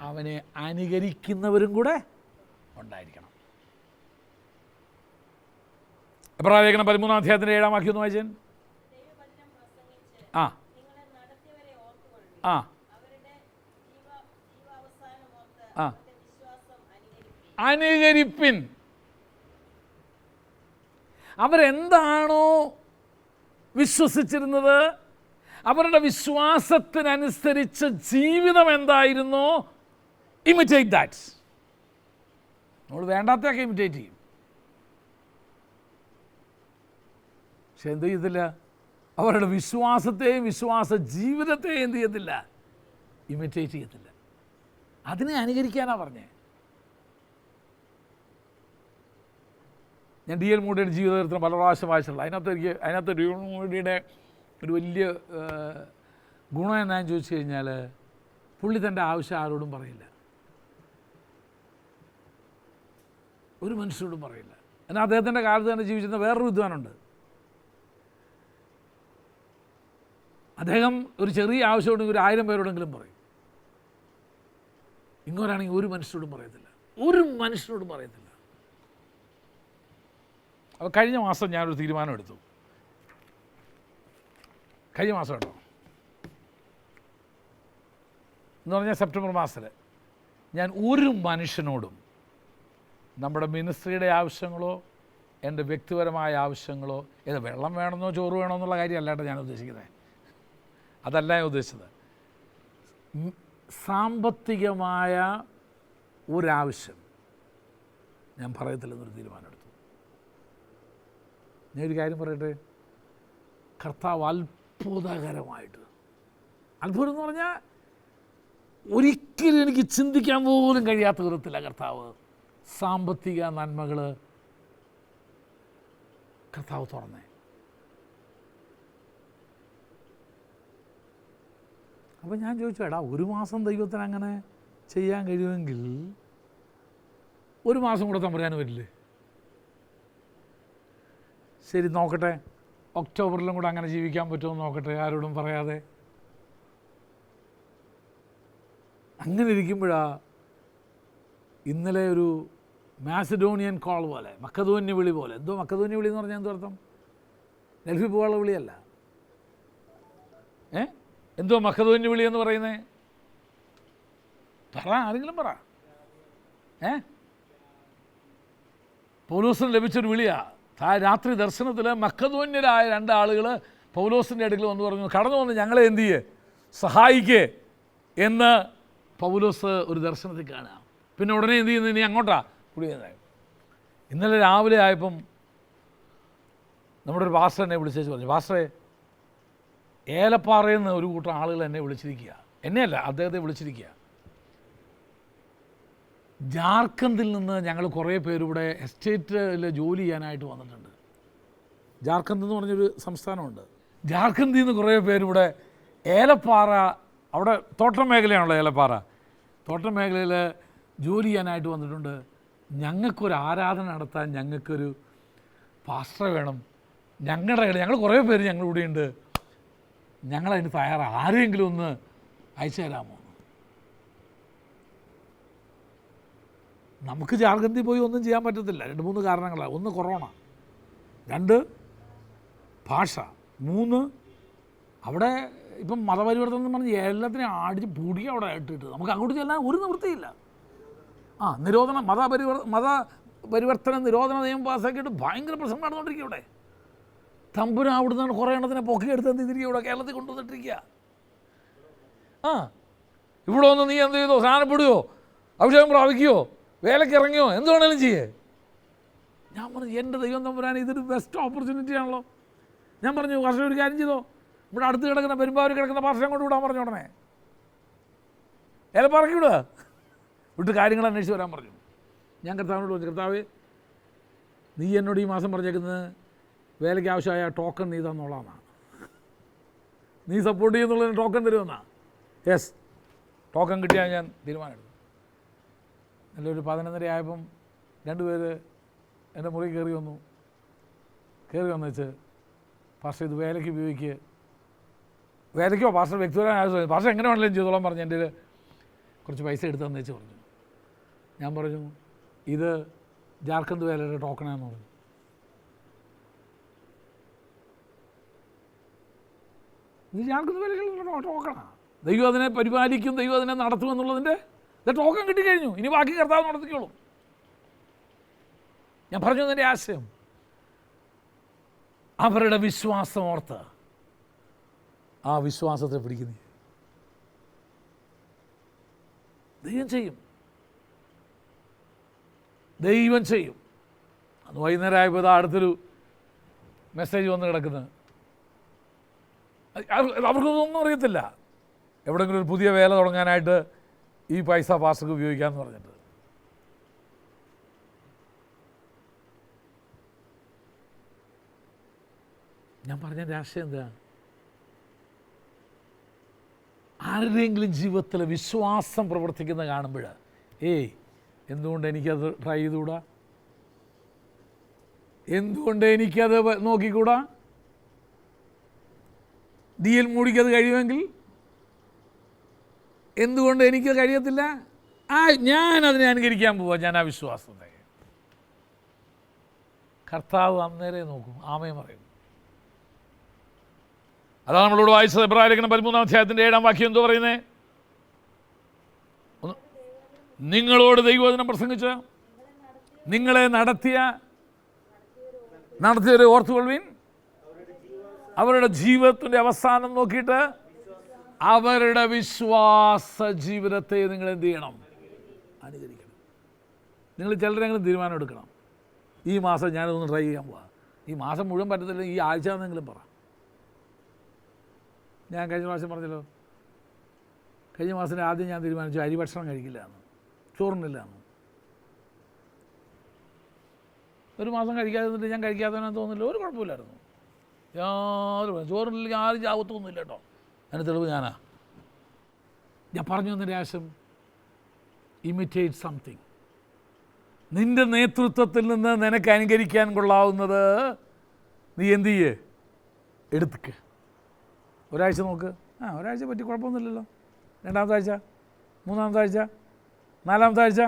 അവനെ അനുകരിക്കുന്നവരും കൂടെ ഉണ്ടായിരിക്കണം. എബ്രായലേഖനം 13-ാം അധ്യായത്തിൻ്റെ 7-ാം വാക്യം ഒന്ന് വായിച്ചേൻ. ആ ആ ആ അനുകരിപ്പിൻ. അവരെന്താണോ വിശ്വസിച്ചിരുന്നത്, അവരുടെ വിശ്വാസത്തിനനുസരിച്ച് ജീവിതം എന്തായിരുന്നോ, ഇമിറ്റേറ്റ് ദാറ്റ്. നമ്മൾ വേണ്ടാത്തൊക്കെ ഇമിറ്റേറ്റ് ചെയ്യും, പക്ഷെ എന്ത് ചെയ്യത്തില്ല? അവരുടെ വിശ്വാസത്തെയും വിശ്വാസ ജീവിതത്തെയും എന്ത് ചെയ്യത്തില്ല? ഇമിറ്റേറ്റ് ചെയ്യത്തില്ല. അതിനെ അനുകരിക്കാനാണ് പറഞ്ഞേ. ഞാൻ ഡി എൽ മൂഡിയുടെ ജീവിതചരിത്രം പല പ്രാവശ്യം വായിച്ചിട്ടുള്ള. അതിനകത്ത് ഡി എൽ മൂഡിയുടെ ഒരു വലിയ ഗുണം എന്നാന്ന് ചോദിച്ചു കഴിഞ്ഞാൽ, പുള്ളി തൻ്റെ ആവശ്യം ആരോടും പറയില്ല, ഒരു മനുഷ്യരോടും പറയില്ല. എന്നാൽ അദ്ദേഹത്തിൻ്റെ കാലത്ത് തന്നെ ജീവിച്ചിരുന്ന വേറൊരു വിദ്വാനുണ്ട്. അദ്ദേഹം ഒരു ചെറിയ ആവശ്യമുണ്ടെങ്കിൽ ഒരു 1000 പേരോടെങ്കിലും പറയും. ഇങ്ങോട്ടാണെങ്കിൽ ഒരു മനുഷ്യരോടും പറയത്തില്ല, ഒരു മനുഷ്യരോടും പറയത്തില്ല. അപ്പോൾ കഴിഞ്ഞ മാസം ഞാനൊരു തീരുമാനം എടുത്തു. കഴിഞ്ഞ മാസം കേട്ടോ, എന്ന് പറഞ്ഞാൽ സെപ്റ്റംബർ മാസത്തിൽ ഞാൻ ഒരു മനുഷ്യനോടും നമ്മുടെ മിനിസ്ട്രിയുടെ ആവശ്യങ്ങളോ എൻ്റെ വ്യക്തിപരമായ ആവശ്യങ്ങളോ, ഏത് വെള്ളം വേണമെന്നോ ചോറ് വേണമെന്നോ എന്നുള്ള കാര്യമല്ല കേട്ടോ ഞാൻ ഉദ്ദേശിക്കുന്നത്. അതല്ല ഞാൻ ഉദ്ദേശിച്ചത്. സാമ്പത്തികമായ ഒരാവശ്യം ഞാൻ പറയത്തില്ലെന്നൊരു തീരുമാനമെടുത്തു. ഞാനൊരു കാര്യം പറയട്ടെ, കർത്താവ് അത്ഭുതകരമായിട്ട്, അത്ഭുതം എന്ന് പറഞ്ഞാൽ ഒരിക്കലും എനിക്ക് ചിന്തിക്കാൻ പോലും കഴിയാത്ത വിധത്തില്ല കർത്താവ് സാമ്പത്തിക നന്മകൾ കർത്താവ് തുറന്നേ. അപ്പോൾ ഞാൻ ചോദിച്ചു, എടാ ഒരു മാസം ദൈവത്തിന് അങ്ങനെ ചെയ്യാൻ കഴിയുമെങ്കിൽ ഒരു മാസം കൂടെ തമ്പുരാൻ വരില്ലേ? ശരി നോക്കട്ടെ, ഒക്ടോബറിലും കൂടെ അങ്ങനെ ജീവിക്കാൻ പറ്റുമോ നോക്കട്ടെ, ആരോടും പറയാതെ. അങ്ങനെ ഇരിക്കുമ്പോഴാണ് ഇന്നലെ ഒരു മാസിഡോണിയൻ കോൾ പോലെ, മക്കതോന്യ വിളി പോലെ. എന്തോ മക്കതോന്യ വിളി എന്ന് പറഞ്ഞാൽ എന്തോ അർത്ഥം? ഡൽഹി പോകാനുള്ള വിളിയല്ല. എന്തോ മക്കതോന്യ വിളി എന്ന് പറയുന്നത്? പറ, ആരെങ്കിലും പറ. പൗലോസിന് ലഭിച്ചൊരു വിളിയാ. രാത്രി ദർശനത്തിൽ മക്കതോന്യരായ 2 ആളുകൾ പൗലോസിൻ്റെ അടുക്കൽ വന്ന് പറഞ്ഞു, കടന്നു വന്ന് ഞങ്ങളെ എന്ത് ചെയ്യേ, സഹായിക്കേ എന്ന് പൗലോസ് ഒരു ദർശനത്തിൽ കാണുക. പിന്നെ ഉടനെ എന്ത് ചെയ്യുന്നത്? ഇനി അങ്ങോട്ടാ കുടി. ഇന്നലെ രാവിലെ ആയപ്പം നമ്മുടെ ഒരു പാസ്റ്റർ എന്നെ വിളിച്ചേച്ച് പറഞ്ഞു, പാസ്റ്ററെ ഏലപ്പാറയിൽ നിന്ന് ഒരു കൂട്ടം ആളുകൾ എന്നെ വിളിച്ചിരിക്കുക. എന്നെയല്ല, അദ്ദേഹത്തെ വിളിച്ചിരിക്കുക. ജാർഖണ്ഡിൽ നിന്ന് ഞങ്ങൾ കുറേ പേരിവിടെ എസ്റ്റേറ്റിൽ ജോലി ചെയ്യാനായിട്ട് വന്നിട്ടുണ്ട്. ജാർഖണ്ഡ് എന്ന് പറഞ്ഞൊരു സംസ്ഥാനമുണ്ട്. ജാർഖണ്ഡിൽ നിന്ന് കുറേ പേരിവിടെ ഏലപ്പാറ, അവിടെ തോട്ടം മേഖലയാണല്ലോ ഏലപ്പാറ. തോട്ടം മേഖലയിൽ ജോലി ചെയ്യാനായിട്ട് വന്നിട്ടുണ്ട്. ഞങ്ങൾക്കൊരു ആരാധന നടത്താൻ ഞങ്ങൾക്കൊരു പാസ്റ്റർ വേണം, ഞങ്ങൾ കുറേ പേര് ഞങ്ങളിവിടെ ഉണ്ട്, ഞങ്ങളതിന് തയ്യാറാണ്, ആരെങ്കിലും ഒന്ന് അയച്ചു തരാമോ? നമുക്ക് ജാർഖണ്ഡിൽ പോയി ഒന്നും ചെയ്യാൻ പറ്റത്തില്ല. 2-3 കാരണങ്ങളാണ്. 1 കൊറോണ, 2 ഭാഷ, 3 അവിടെ ഇപ്പം മതപരിവർത്തനം എന്ന് പറഞ്ഞ് എല്ലാത്തിനെയും അടിച്ച് പൂടിക്കുക അവിടെ ഇട്ടിട്ട് നമുക്ക് അങ്ങോട്ട് ചെല്ലാൻ ഒരു നിവൃത്തിയില്ല. നിരോധനം, മതപരിവർത്തന നിരോധന നിയമം പാസ്സാക്കിയിട്ട് ഭയങ്കര പ്രശ്നം നടന്നുകൊണ്ടിരിക്കുക. ഇവിടെ തമ്പുരാൻ അവിടെ നിന്നാണ് കുറേ എണ്ണത്തിനെ പൊക്കിയെടുത്ത് എന്ത് ചെയ്തിരിക്കുക, ഇവിടെ കേരളത്തിൽ കൊണ്ടുവന്നിട്ടിരിക്കുക. ഇവിടെ വന്ന് നീ എന്ത് ചെയ്തോ, സ്നാനപ്പെടുകയോ അഭിഷേകം പ്രാപിക്കുകയോ വേലയ്ക്ക് ഇറങ്ങിയോ എന്ത് വേണേലും ചെയ്യേ. ഞാൻ പറഞ്ഞു എൻ്റെ ദൈവം തമ്പുരാൻ ഇതൊരു ബെസ്റ്റ് ഓപ്പർച്യൂണിറ്റി ആണല്ലോ. ഞാൻ പറഞ്ഞു വർഷം ഒരു കാര്യം ചെയ്തോ, ഇവിടെ അടുത്ത് കിടക്കുന്ന പെരുമ്പാവൂർ കിടക്കുന്ന പാർശ്വം കൊണ്ട് വിടാൻ പറഞ്ഞു. ഉടനെ ഏലപ്പാറയ്ക്ക് വിടുക, വിട്ട് കാര്യങ്ങൾ അന്വേഷിച്ച് വരാൻ പറഞ്ഞു. ഞാൻ കർത്താവിനോട് പറഞ്ഞു, കർത്താവ് നീ എന്നോട് ഈ മാസം പറഞ്ഞേക്കുന്നത് വേലയ്ക്ക് ആവശ്യമായ ടോക്കൺ നീ തന്നോളാന്നാണ്, നീ സപ്പോർട്ട് ചെയ്യുന്നുള്ളതിന് ടോക്കൺ തരുമെന്നാണ്. യെസ്, ടോക്കൺ കിട്ടിയാൽ ഞാൻ തീരുമാനമെടുക്കും. നല്ലൊരു 11:30 ആയപ്പം 2 പേര് എൻ്റെ മുറി കയറി വന്നു വെച്ച്, പാസ്റ്റർ ഇത് വേലയ്ക്ക് ഉപയോഗിക്കുക, വേലയ്ക്കോ പാസ്റ്റർ വ്യക്തിപരമായ ആവശ്യം, പാസ്റ്റർ എങ്ങനെ വേണമെങ്കിലും ചെയ്തോളാൻ പറഞ്ഞു. എൻ്റെ കുറച്ച് പൈസ എടുത്തെന്ന് വെച്ച് പറഞ്ഞു. ഞാൻ പറഞ്ഞു ഇത് ജാർഖണ്ഡ് വേലയുടെ ടോക്കണാന്ന് പറഞ്ഞു. ഇത് ജാർഖണ്ഡ് വേലയുടെ ടോക്കണാണ്. ദൈവം അതിനെ പരിപാലിക്കും, ദൈവം അതിനെ നടത്തുമെന്നുള്ളതിൻ്റെ ടോക്കൺ കിട്ടിക്കഴിഞ്ഞു. ഇനി ബാക്കി കർത്താവ് നടത്തിക്കോളും. ഞാൻ പറഞ്ഞു അതിൻ്റെ ആശയം, അവരുടെ വിശ്വാസം ഓർത്ത് ആ വിശ്വാസത്തെ പിടിക്കുന്നു. ദൈവം ചെയ്യും. അന്ന് വൈകുന്നേരം ആയപ്പോൾ അടുത്തൊരു മെസ്സേജ് വന്ന് കിടക്കുന്നത്, അവർക്കൊന്നും അറിയത്തില്ല. എവിടെയെങ്കിലും ഒരു പുതിയ വേല തുടങ്ങാനായിട്ട് ഈ പൈസ പാസ്റ്റർക്ക് ഉപയോഗിക്കാമെന്ന് പറഞ്ഞിട്ട്. ഞാൻ പറഞ്ഞ രാഷ്ട്രീയം എന്താ, ആരുടെയെങ്കിലും ജീവിതത്തിൽ വിശ്വാസം പ്രവർത്തിക്കുന്ന കാണുമ്പോൾ എന്തുകൊണ്ട് എനിക്കത് ട്രൈ ചെയ്തുകൂടാ, എന്തുകൊണ്ട് എനിക്കത് നോക്കിക്കൂടാ, DL മൂടിക്കത് കഴിയുമെങ്കിൽ എന്തുകൊണ്ട് എനിക്ക് കഴിയത്തില്ല, ഞാനതിനെ അനുകരിക്കാൻ പോവാം. ഞാൻ ആ വിശ്വാസത്തെ കർത്താവ് അന്നേരെ നോക്കും, ആമേൻ പറയും. അതാണ് നമ്മളോട് വായിച്ചത്. എബ്രായ ലേഖനം 13-ാം അധ്യായത്തിൻ്റെ 7-ാം വാക്യം എന്തോ പറയുന്നത്, നിങ്ങളോട് ദൈവവചനം പ്രസംഗിച്ച് നിങ്ങളെ നടത്തിയവരെ ഓർത്തുകൊള്ളുവിൻ, അവരുടെ ജീവിതത്തിൻ്റെ അവസാനം നോക്കിയിട്ട് അവരുടെ വിശ്വാസ ജീവിതത്തെ നിങ്ങൾ എന്ത് ചെയ്യണം, അനുകരിക്കണം. നിങ്ങൾ ചിലരെങ്കിലും തീരുമാനം എടുക്കണം, ഈ മാസം ഞാനതൊന്ന് ട്രൈ ചെയ്യാൻ പോവാം. ഈ മാസം മുഴുവൻ പറ്റത്തില്ല, ഈ ആഴ്ച എന്നെങ്കിലും പറ. ഞാൻ കഴിഞ്ഞ പ്രാവശ്യം പറഞ്ഞല്ലോ, കഴിഞ്ഞ മാസത്തിൻ്റെ ആദ്യം ഞാൻ തീരുമാനിച്ചു അരി ഭക്ഷണം കഴിക്കില്ല എന്ന്, ചോറുന്നില്ല എന്ന്. ഒരു മാസം കഴിക്കാതെ നിന്നിട്ട് ഞാൻ കഴിക്കാത്തവനെന്ന് തോന്നില്ല, ഒരു കുഴപ്പമില്ലായിരുന്നു. ചോറില്ലെങ്കിൽ ആരും ചാവത്തൊന്നുമില്ല കേട്ടോ. അതിന് തെളിവ് ഞാൻ പറഞ്ഞു തന്നൊരു ആശം, ഇമിറ്റേറ്റ് സംതിങ്. നിൻ്റെ നേതൃത്വത്തിൽ നിന്ന് നിനക്ക് അനുകരിക്കാൻ കൊള്ളാവുന്നത് നീ എന്ത് ചെയ്യേ, എടുത്തുക്ക്. ഒരാഴ്ച നോക്ക്, ഒരാഴ്ച പറ്റി കുഴപ്പമൊന്നുമില്ലല്ലോ. 2ാമത്തെ ആഴ്ച, 3ാമത്തെ ആഴ്ച, 4ാമത്തെ ആഴ്ച,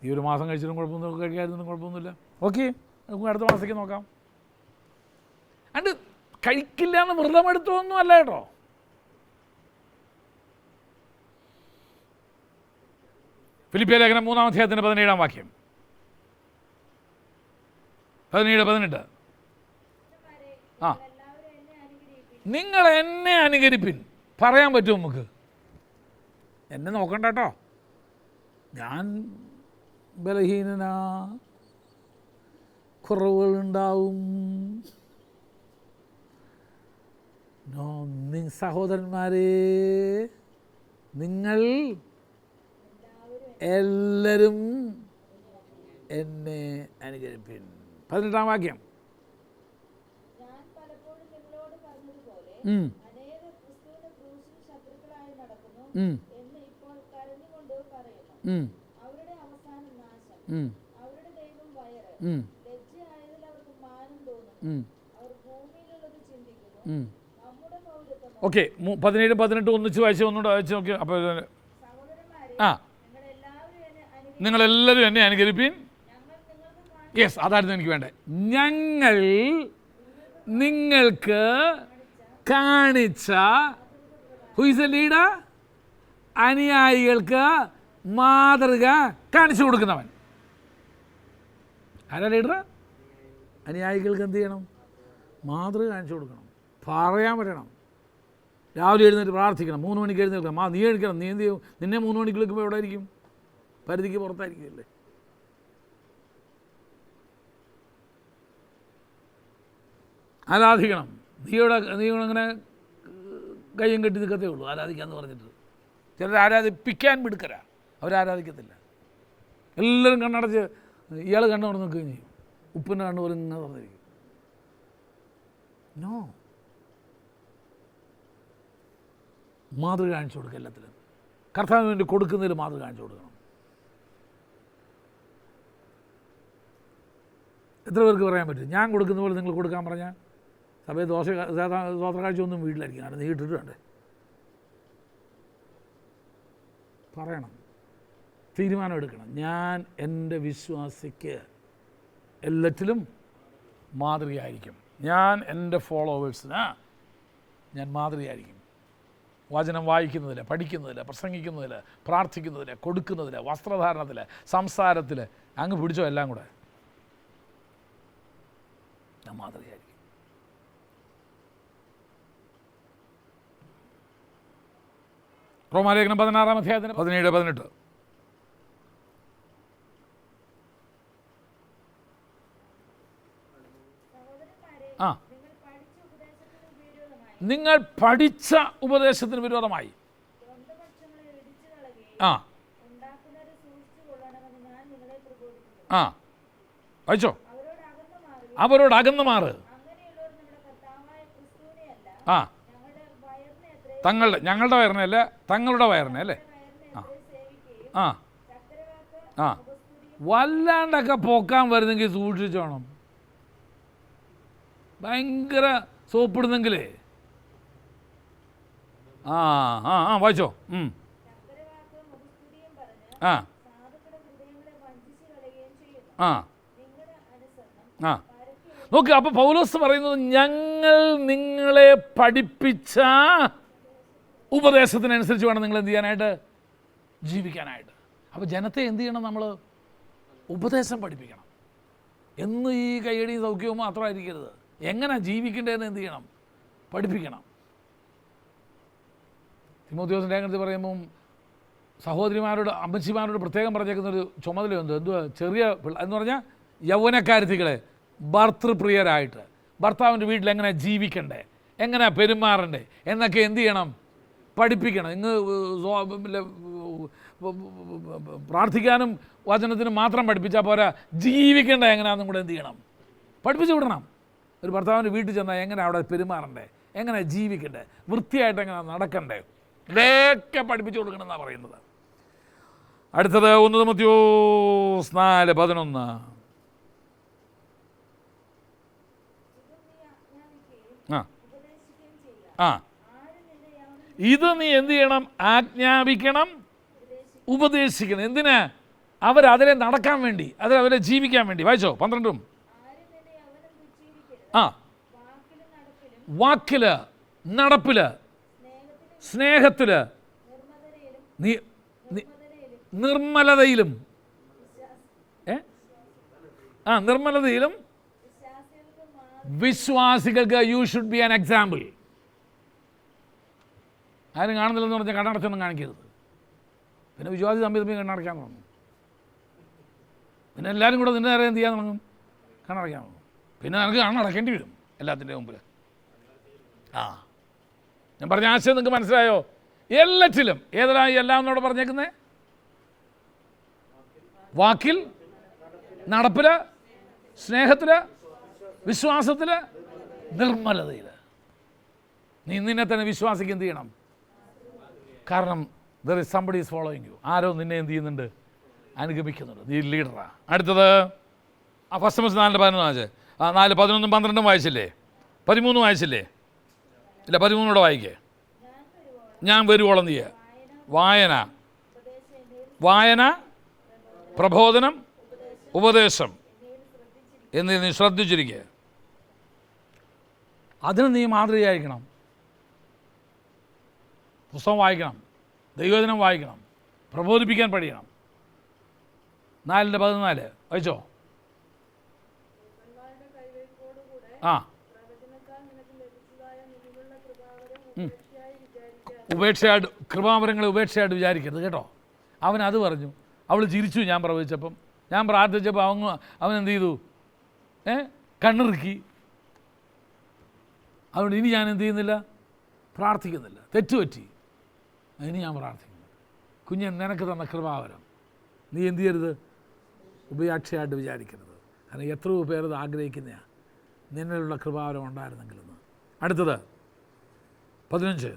ഈ ഒരു മാസം കഴിച്ചിട്ടും കുഴപ്പമൊന്നും, കഴിക്കാതിരുന്നിട്ടും കുഴപ്പമൊന്നുമില്ല. ഓക്കെ, നമുക്ക് അടുത്ത മാസത്തേക്ക് നോക്കാം. അണ്ട് കഴിക്കില്ല എന്ന് വ്രതമെടുത്തൊന്നും അല്ല കേട്ടോ. ഫിലിപ്പിയ ലേഖനം 3-ാം അധ്യായത്തിൻ്റെ 17-ാം വാക്യം, 17-18. നിങ്ങൾ എന്നെ അനുകരിപ്പിൻ. പറയാൻ പറ്റുമോ നമുക്ക്? എന്നെ നോക്കണ്ട കേട്ടോ, ഞാൻ ബലഹീനനാ, കുറവുകളുണ്ടാവും. സഹോദരന്മാരെ, നിങ്ങൾ എല്ലാവരും എന്നെ അനുകരിപ്പിൻ. 18-ാം വാക്യം, ശത്രുക്കളായി നടക്കുന്നു ഉം, എന്ന് ഇപ്പോൾ കരഞ്ഞുകൊണ്ട് പറയുന്നു. ഉം, അവരുടെ അവസാനം നാശം, ഉം, അവരുടെ ദൈവം വയറ്. ഉം, ലജ്ജയായതിൽ അവർക്ക് മാനം തോന്നുന്നു. ഉം, അവർ ഭൂമിയിലുള്ളത് ചിന്തിക്കുന്നു. ഉം. നമ്മുടെ പൗരത്വം ഓക്കെ, 17, 18 ഒന്നിച്ച് വായിച്ച് ഒന്നുകൂടെ വായിച്ച് നോക്കി. അപ്പോൾ സഹോദരന്മാരെ, ആ, നിങ്ങളെല്ലാവരും എന്നെ നിങ്ങളെല്ലാവരും എന്നെ അനുകരിപ്പീൻ. ഞങ്ങൾ നിങ്ങൾക്ക് യെസ്, അതായിരുന്നു എനിക്ക് വേണ്ടത്. ഞങ്ങൾ നിങ്ങൾക്ക് കാണിച്ച ഹു ഈസ് എ ലീഡർ, അനുയായികൾക്ക് മാതൃക കാണിച്ചു കൊടുക്കുന്നവൻ. ആരാ ലീഡർ? അനുയായികൾക്ക് എന്ത് ചെയ്യണം? മാതൃക കാണിച്ചു കൊടുക്കണം, പറയാൻ പറ്റണം. രാവിലെ എഴുന്നേറ്റ് പ്രാർത്ഥിക്കണം, 3 മണിക്ക് എഴുന്നേൽക്കണം. നീ എഴുന്നേൽക്കണം. നീ എന്ത് ചെയ്യും? നിന്നെ 3 മണിക്ക് വിളിക്കുമ്പോൾ എവിടെ ആയിരിക്കും? പരിധിക്ക് പുറത്തായിരിക്കുമല്ലേ. ആരാധിക്കണം. നീ അങ്ങനെ കയ്യും കെട്ടി നിൽക്കത്തേ ഉള്ളൂ ആരാധിക്കാമെന്ന് പറഞ്ഞിട്ട്. ചിലർ ആരാധിപ്പിക്കാൻ മിടുക്കരാ, അവരാരാധിക്കത്തില്ല. എല്ലാവരും കണ്ണടച്ച് ഇയാൾ കണ്ണുകൊണ്ട് നിൽക്കുകയും ചെയ്യും. ഉപ്പിൻ്റെ കണ്ണു പോലെ ഇങ്ങനെ തുറന്നിരിക്കും. നോ, മാതൃക കാണിച്ചു കൊടുക്കുക. എല്ലാത്തിലും കർത്താവിന് വേണ്ടി കൊടുക്കുന്നതിൽ മാതൃക കാണിച്ചു കൊടുക്കണം. എത്ര പേർക്ക് പറയാൻ പറ്റും? ഞാൻ കൊടുക്കുന്ന പോലെ നിങ്ങൾ കൊടുക്കാൻ പറഞ്ഞാൽ സഭയെ ദോത്രക്കാഴ്ച ഒന്നും വീട്ടിലായിരിക്കും. കാരണം നീ ഇട്ടിട്ട് വേണ്ടേ? പറയണം, തീരുമാനം എടുക്കണം. ഞാൻ എൻ്റെ വിശ്വാസിക്ക് എല്ലാറ്റിലും മാതൃകയായിരിക്കും. ഞാൻ എൻ്റെ ഫോളോവേഴ്സിന് ഞാൻ മാതൃകയായിരിക്കും. വചനം വായിക്കുന്നതിൽ, പഠിക്കുന്നതിൽ, പ്രസംഗിക്കുന്നതിൽ, പ്രാർത്ഥിക്കുന്നതിൽ, കൊടുക്കുന്നതിൽ, വസ്ത്രധാരണത്തിൽ, സംസാരത്തിൽ, അങ്ങ് പിടിച്ചോ എല്ലാം കൂടെ ഞാൻ മാതൃകയായിരിക്കും. റോമാലേഖനം 16-ാം അധ്യായത്തിന് 17, 18. ആ, നിങ്ങൾ പഠിച്ച ഉപദേശത്തിന് വിരോധമായി ആ ആ വായിച്ചോ. അവരോട് അകന്നു മാറ്. ആ, ഞങ്ങളുടെ വയറിനെ അല്ലേ, തങ്ങളുടെ വയറിനെ അല്ലേ. ആ ആ ആ വല്ലാണ്ടൊക്കെ പോക്കാൻ വരുന്നെങ്കിൽ സൂക്ഷിച്ചോണം. ഭയങ്കര സോപ്പിടുന്നെങ്കിലേ ആ ആ ആ വായിച്ചോ. ആ ആ ആ നോക്ക്. അപ്പോൾ പൗലോസ് പറയുന്നത് ഞങ്ങൾ നിങ്ങളെ പഠിപ്പിച്ച ഉപദേശത്തിനനുസരിച്ച് വേണം നിങ്ങൾ എന്ത് ചെയ്യാനായിട്ട്? ജീവിക്കാനായിട്ട്. അപ്പോൾ ജനത്തെ എന്ത് ചെയ്യണം? നമ്മൾ ഉപദേശം പഠിപ്പിക്കണം. എന്ന് ഈ കയ്യടിയും സൗഖ്യവും മാത്രമായിരിക്കരുത്. എങ്ങനെ ജീവിക്കേണ്ടതെന്ന് എന്ത് ചെയ്യണം? പഠിപ്പിക്കണം. തിമോഥെയോസിൻ്റെ ലേഖനത്തിൽ പറയുമ്പം സഹോദരിമാരോട്, അമ്മച്ചിമാരോട് പ്രത്യേകം പറഞ്ഞേക്കുന്നൊരു ചുമതലയുണ്ട്. എന്തുവാ? ചെറിയ എന്ന് പറഞ്ഞാൽ യൗവനക്കാരത്തികളെ ഭർത്തൃപ്രിയരായിട്ട് ഭർത്താവിൻ്റെ വീട്ടിൽ എങ്ങനെ ജീവിക്കണ്ടേ, എങ്ങനെ പെരുമാറണ്ടേ എന്നൊക്കെ എന്ത് ചെയ്യണം? പഠിപ്പിക്കണം. ഇന്ന് പ്രാർത്ഥിക്കാനും വചനത്തിനും മാത്രം പഠിപ്പിച്ചാൽ പോരാ, ജീവിക്കേണ്ട എങ്ങനെയാണെന്നും കൂടെ എന്ത് ചെയ്യണം? പഠിപ്പിച്ചു വിടണം. ഒരു ഭർത്താവിൻ്റെ വീട്ടിൽ ചെന്നാൽ എങ്ങനെ അവിടെ പെരുമാറണ്ടേ, എങ്ങനെ ജീവിക്കണ്ടേ, വൃത്തിയായിട്ട് എങ്ങനെ നടക്കണ്ടേ, ഇതൊക്കെ പഠിപ്പിച്ചു കൊടുക്കണമെന്നാണ് പറയുന്നത്. അടുത്തത് 1 തിമോഥെയോസ് 4:11. ആ ആ ഇത് നീ എന്ത് ചെയ്യണം? ആജ്ഞാപിക്കണം, ഉപദേശിക്കണം. എന്തിന്? അവരതിലെ നടക്കാൻ വേണ്ടി, അവരെ ജീവിക്കാൻ വേണ്ടി. വായിച്ചോ 12. ആ വാക്കില്, നടപ്പില്, സ്നേഹത്തില്, നിർമ്മലതയിലും നിർമ്മലതയിലും വിശ്വാസികൾക്ക് you should be an example. ആരും കാണുന്നില്ലെന്ന് പറഞ്ഞാൽ കണ്ണടച്ചൊന്നും കാണിക്കരുത്. പിന്നെ വിശ്വാസി തമ്മിൽ കണ്ണടയ്ക്കാൻ തുടങ്ങും. പിന്നെ എല്ലാവരും കൂടെ നിന്റെ നേരെ എന്ത് ചെയ്യാൻ തുടങ്ങും? കണ്ണടയ്ക്കാൻ തുടങ്ങും. പിന്നെ നിനക്ക് കണ്ണടക്കേണ്ടി വരും എല്ലാത്തിൻ്റെ മുമ്പിൽ. ആ ഞാൻ പറഞ്ഞ ആശയം നിങ്ങൾക്ക് മനസ്സിലായോ? എല്ലാറ്റിലും ഏതെല്ലാം എല്ലാം എന്നോട് പറഞ്ഞേക്കുന്നേ? വാക്കിൽ, നടപ്പില്, സ്നേഹത്തിൽ, വിശ്വാസത്തിൽ, നിർമ്മലതയിൽ. നീ നിന്നെ തന്നെ വിശ്വാസിക്ക് എന്ത് ചെയ്യണം? കാരണം there is somebody is following you. ആരോ നിന്നെ എന്ത് ചെയ്യുന്നുണ്ട്? അനുഗമിക്കുന്നുണ്ട്. നീ ലീഡറാണ്. അടുത്തത് ഫസ്റ്റ് മസ് 4:11 വായിച്ചേ. 4:11 12 വായിച്ചില്ലേ? 13 വായിച്ചില്ലേ? ഇല്ല, 13 കൂടെ വായിക്കേ. ഞാൻ വരുവോളം നീ വായന, വായന, പ്രബോധനം, ഉപദേശം എന്നിവ നീ ശ്രദ്ധിച്ചിരിക്കുക. അതിന് നീ മാതൃകയായിരിക്കണം. പുസ്തകം വായിക്കണം, ദൈവവചനം വായിക്കണം, പ്രബോധിപ്പിക്കാൻ പഠിക്കണം. 4:14 വായിച്ചോ. ആ, ഉപേക്ഷയായിട്ട് കൃപാവരങ്ങളെ ഉപേക്ഷയായിട്ട് വിചാരിക്കരുത് കേട്ടോ. അവൻ അത് പറഞ്ഞു. അവൾ ചിരിച്ചു ഞാൻ പ്രവചിച്ചപ്പം. ഞാൻ പ്രാർത്ഥിച്ചപ്പോൾ അവൻ എന്ത് ചെയ്തു? കണ്ണിറുക്കി. അതുകൊണ്ട് ഇനി ഞാൻ എന്ത് ചെയ്യുന്നില്ല? പ്രാർത്ഥിക്കുന്നില്ല. തെറ്റുപറ്റി. ഇനി ഞാൻ പ്രാർത്ഥിക്കുന്നു. കുഞ്ഞൻ, നിനക്ക് തന്ന കൃപാവരം നീ എന്ത് ചെയ്യരുത്? ഉപേക്ഷയായിട്ട് വിചാരിക്കരുത്. കാരണം എത്രയോ പേരത് ആഗ്രഹിക്കുന്നതാണ്, നിന്നിലുള്ള കൃപാവരം ഉണ്ടായിരുന്നെങ്കിലെന്ന്. അടുത്തത് 15.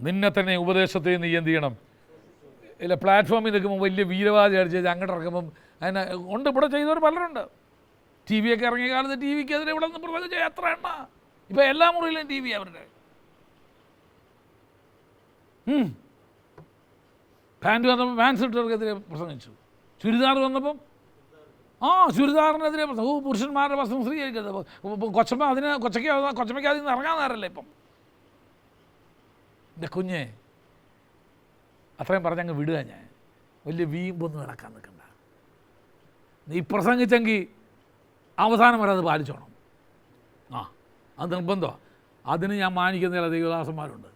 നിന്നെ തന്നെ ഉപദേശത്തെയും നീ എന്ത് ചെയ്യണം? ഇല്ല, പ്ലാറ്റ്ഫോമിൽ നിൽക്കുമ്പോൾ വലിയ വീരവാദി അടിച്ച് അങ്ങോട്ട് ഇറക്കുമ്പം അതിനെ ഉണ്ട്. ഇവിടെ ചെയ്തവർ പലരുണ്ട്. ടി വിയൊക്കെ ഇറങ്ങിയ കാലത്ത് ടി വിക്കെതിരെ ഇവിടെ നിന്ന് പ്രസംഗിച്ച എത്ര എണ്ണ. ഇപ്പം എല്ലാ മുറിയിലും ടി വി അവരുടെ. പാൻറ്റ് വന്നപ്പോൾ പാൻസ് ഇട്ടവർക്കെതിരെ പ്രസംഗിച്ചു. ചുരിദാർ വന്നപ്പം ചുരിദാറിനെതിരെ പുരുഷന്മാരുടെ വസ്ത്രം സ്ത്രീകരിക്കരുത്. കൊച്ചമ്മയ്ക്ക് അതിൽ നിന്ന് ഇറങ്ങാൻ നേരമല്ലേ ഇപ്പം. എൻ്റെ കുഞ്ഞെ, അത്രയും പറഞ്ഞങ്ങ് വിടുക. ഞാൻ വലിയ വീമ്പൊന്നും നടക്കാൻ നിൽക്കണ്ട. നീ പ്രസംഗിച്ചെങ്കിൽ അവസാനം വരെ അത് പാലിച്ചോണം. അത് നിർബന്ധമാണ്. അതിന് ഞാൻ മാനിക്കുന്ന ചില ദൈവദാസന്മാരുണ്ട്.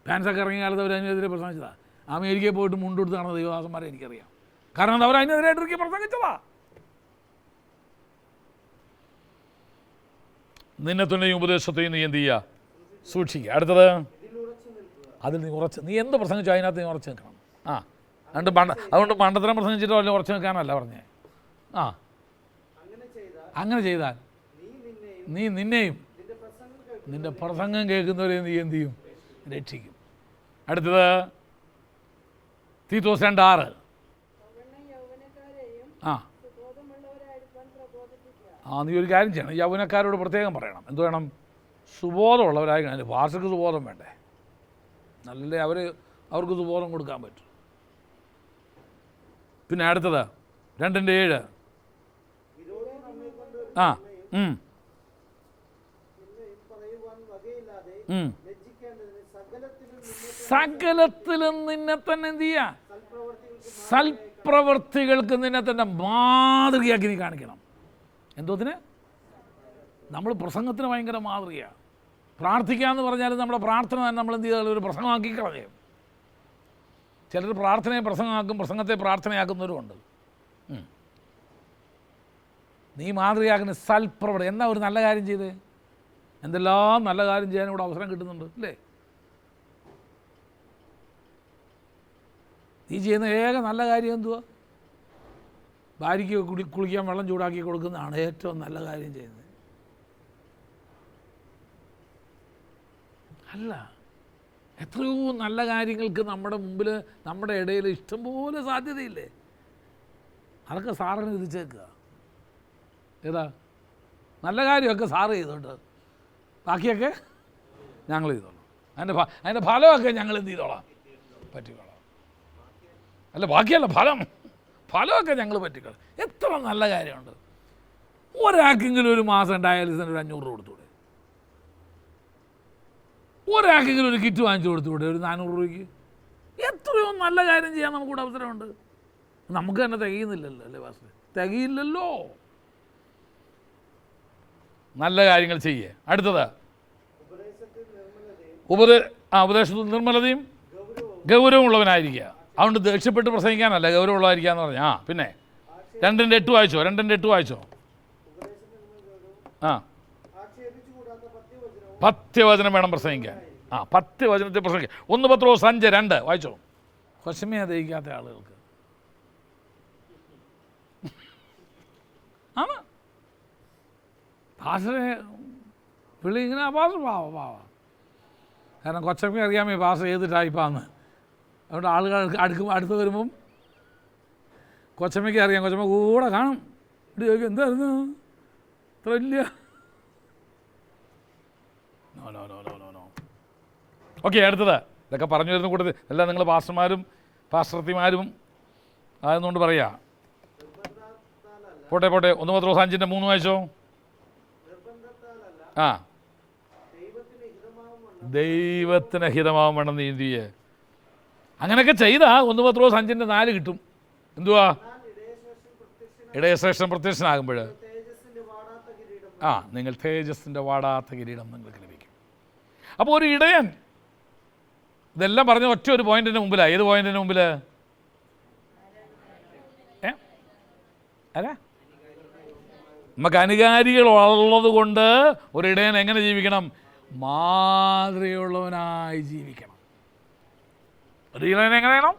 ഫാൻസൊക്കെ ഇറങ്ങിയ കാലത്ത് അവർ അതിനെതിരെ പ്രസംഗിച്ചതാണ്. അമേരിക്കയിൽ പോയിട്ട് മുണ്ടെടുത്ത് കാണുന്ന ദൈവദാസന്മാരെ എനിക്കറിയാം. കാരണം അവർ അതിനെതിരായിട്ട് പ്രസംഗിച്ചതാ. നിന്നെ തന്നെയും ഉപദേശത്തെയും നീ എന്ത് ചെയ്യുക? സൂക്ഷിക്കുക. അടുത്തത് അതിൽ നീ ഉറച്ച്, നീ എന്ത് പ്രസംഗിച്ചോ അതിനകത്ത് നീ ഉറച്ച് നിൽക്കണം. അതുകൊണ്ട് മണ്ടത്തരം പ്രസംഗിച്ചിട്ടോ അല്ലെങ്കിൽ ഉറച്ച് നിൽക്കാനല്ല പറഞ്ഞേ. അങ്ങനെ ചെയ്താൽ നീ നിന്നെയും നിൻ്റെ പ്രസംഗം കേൾക്കുന്നവരെ നീ എന്ത് ചെയ്യും? രക്ഷിക്കും. അടുത്തത് തീത്തോസ് 2:6. നീ ഒരു കാര്യം ചെയ്യണം. യൗവനക്കാരോട് പ്രത്യേകം പറയണം. എന്ത് വേണം? സുബോധമുള്ളവരായിരിക്കണം. അതിൻ്റെ ഭാഷയ്ക്ക് സുബോധം വേണ്ടേ? നല്ല അവർക്ക് സുബോധം കൊടുക്കാൻ പറ്റും. പിന്നെ അടുത്തത് 2:7. സകലത്തിലും നിന്നെ തന്നെ എന്ത് ചെയ്യുക? സൽപ്രവൃത്തികൾക്ക് നിന്നെ തന്നെ മാതൃകയാക്കി നീ കാണിക്കണം. എന്തോത്തിന്? നമ്മൾ പ്രസംഗത്തിന് ഭയങ്കര മാതൃകയാണ്. പ്രാർത്ഥിക്കാമെന്ന് പറഞ്ഞാൽ നമ്മുടെ പ്രാർത്ഥന തന്നെ നമ്മൾ എന്ത് ചെയ്താൽ ഒരു പ്രസംഗമാക്കി കളയും. ചിലർ പ്രാർത്ഥനയെ പ്രസംഗമാക്കും, പ്രസംഗത്തെ പ്രാർത്ഥനയാക്കുന്നവരുമുണ്ട്. നീ മാതൃകയാക്കുന്ന സൽപ്രവൃത്തി. എന്നാ ഒരു നല്ല കാര്യം ചെയ്തേ? എന്തെല്ലാം നല്ല കാര്യം ചെയ്യാൻ ഇവിടെ അവസരം കിട്ടുന്നുണ്ട് അല്ലേ? നീ ചെയ്യുന്ന ഏക നല്ല കാര്യം എന്തുവാ? ഭാര്യയ്ക്ക് കുളിക്കാൻ വെള്ളം ചൂടാക്കി കൊടുക്കുന്നതാണ് ഏറ്റവും നല്ല കാര്യം ചെയ്യുന്നത്. അല്ല, എത്രയോ നല്ല കാര്യങ്ങൾക്ക് നമ്മുടെ മുമ്പിൽ, നമ്മുടെ ഇടയിൽ ഇഷ്ടംപോലെ സാധ്യതയില്ലേ? അതൊക്കെ സാറിന് വിധിച്ചേക്കുക. ഏതാ നല്ല കാര്യമൊക്കെ സാറ് ചെയ്തോട്ട്, ബാക്കിയൊക്കെ ഞങ്ങൾ ചെയ്തോളാം. അതിൻ്റെ ഫലമൊക്കെ ഞങ്ങൾ എന്ത് ചെയ്തോളാം? പറ്റിക്കോളാം. അല്ല, ബാക്കിയല്ല, ഫലമൊക്കെ ഞങ്ങൾ പറ്റിക്കോളാം. എത്ര നല്ല കാര്യമുണ്ട്. ഒരാൾക്കെങ്കിലും ഒരു മാസം ഡയാലിസിന് ഒരു 500 രൂപ കൊടുത്തുകൂടെ? ഒരാൾക്കെങ്കിലും ഒരു കിറ്റ് വാങ്ങിച്ചു കൊടുത്തുകൂടെ ഒരു 400 രൂപയ്ക്ക്? എത്രയോ നല്ല കാര്യം ചെയ്യാൻ നമുക്കിവിടെ അവസരമുണ്ട്. നമുക്ക് തന്നെ തികയുന്നില്ലല്ലോ അല്ലേ പാസ്റ്റർ? തികയില്ലല്ലോ. നല്ല കാര്യങ്ങൾ ചെയ്യേ. അടുത്തത് ഉപദേശത്തിൽ നിർമ്മലതയും ഗൗരവമുള്ളവനായിരിക്കുക. അതുകൊണ്ട് ദേഷ്യപ്പെട്ട് പ്രസംഗിക്കാനല്ല, ഗൗരവമുള്ളതായിരിക്കുക എന്ന് പറഞ്ഞാൽ. പിന്നെ 2:8 വായിച്ചോ. 2:8 വായിച്ചോ. പഥ്യവചനം വേണം പ്രസംഗിക്കാൻ. പഥ്യവചനത്തെ പ്രസംഗിക്കാം. 1 പത്രോസ് 5:2 വായിച്ചോ. കൊശമയെ ദഹിക്കാത്ത ആളുകൾക്ക് ആണ് ഭാഷയെ വിളി ഇങ്ങനെ പാവ കാരണം കൊച്ചമ്മയ്ക്ക് അറിയാമേ പാസ്റ്റർ ഏത് ടൈപ്പാന്ന്. അതുകൊണ്ട് ആളുകൾ അടുത്ത് വരുമ്പം കൊച്ചമ്മയ്ക്ക് അറിയാം, കൊച്ചമ്മ കൂടെ കാണും. ഇവിടെ ചോദിക്കും എന്തായിരുന്നു ഇത്ര വലിയ. നോ. ഓക്കെ, അടുത്തത് ഇതൊക്കെ പറഞ്ഞു വരുന്ന കൂട്ടത്തിൽ എല്ലാം നിങ്ങൾ പാസ്റ്റർമാരും പാസ്റ്റർത്തിമാരും ആയതുകൊണ്ട് പറയാ. പോട്ടെ 1 പത്രോസ് 5:3 വായിച്ചോ. ആ, ദൈവത്തിന് ഹിതമാവും വേണം നീ എന്ത് ചെയ്യേ. അങ്ങനെയൊക്കെ ചെയ്താൽ 1 പത്രോസ് 5:4 കിട്ടും. എന്തുവാ? ഇടയശേഷം പ്രത്യക്ഷനാകുമ്പോൾ നിങ്ങൾ തേജസ്സിൻ്റെ വാടാത്ത കിരീടം നിങ്ങൾക്ക് ലഭിക്കും. അപ്പോൾ ഒരു ഇടയൻ ഇതെല്ലാം പറഞ്ഞ ഒറ്റ ഒരു പോയിന്റിന് മുമ്പിലാണ്. ഏത് പോയിന്റിന് മുമ്പിൽ? അല്ല, നമുക്ക് അനുകാരികൾ ഉള്ളത് കൊണ്ട് ഒരു ഇടയൻ എങ്ങനെ ജീവിക്കണം? മാതൃകയുള്ളവനായി ജീവിക്കണം. ഒരു ഇടയൻ എങ്ങനെ വേണം?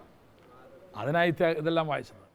അതിനായി ഇതെല്ലാം വായിച്ചത്.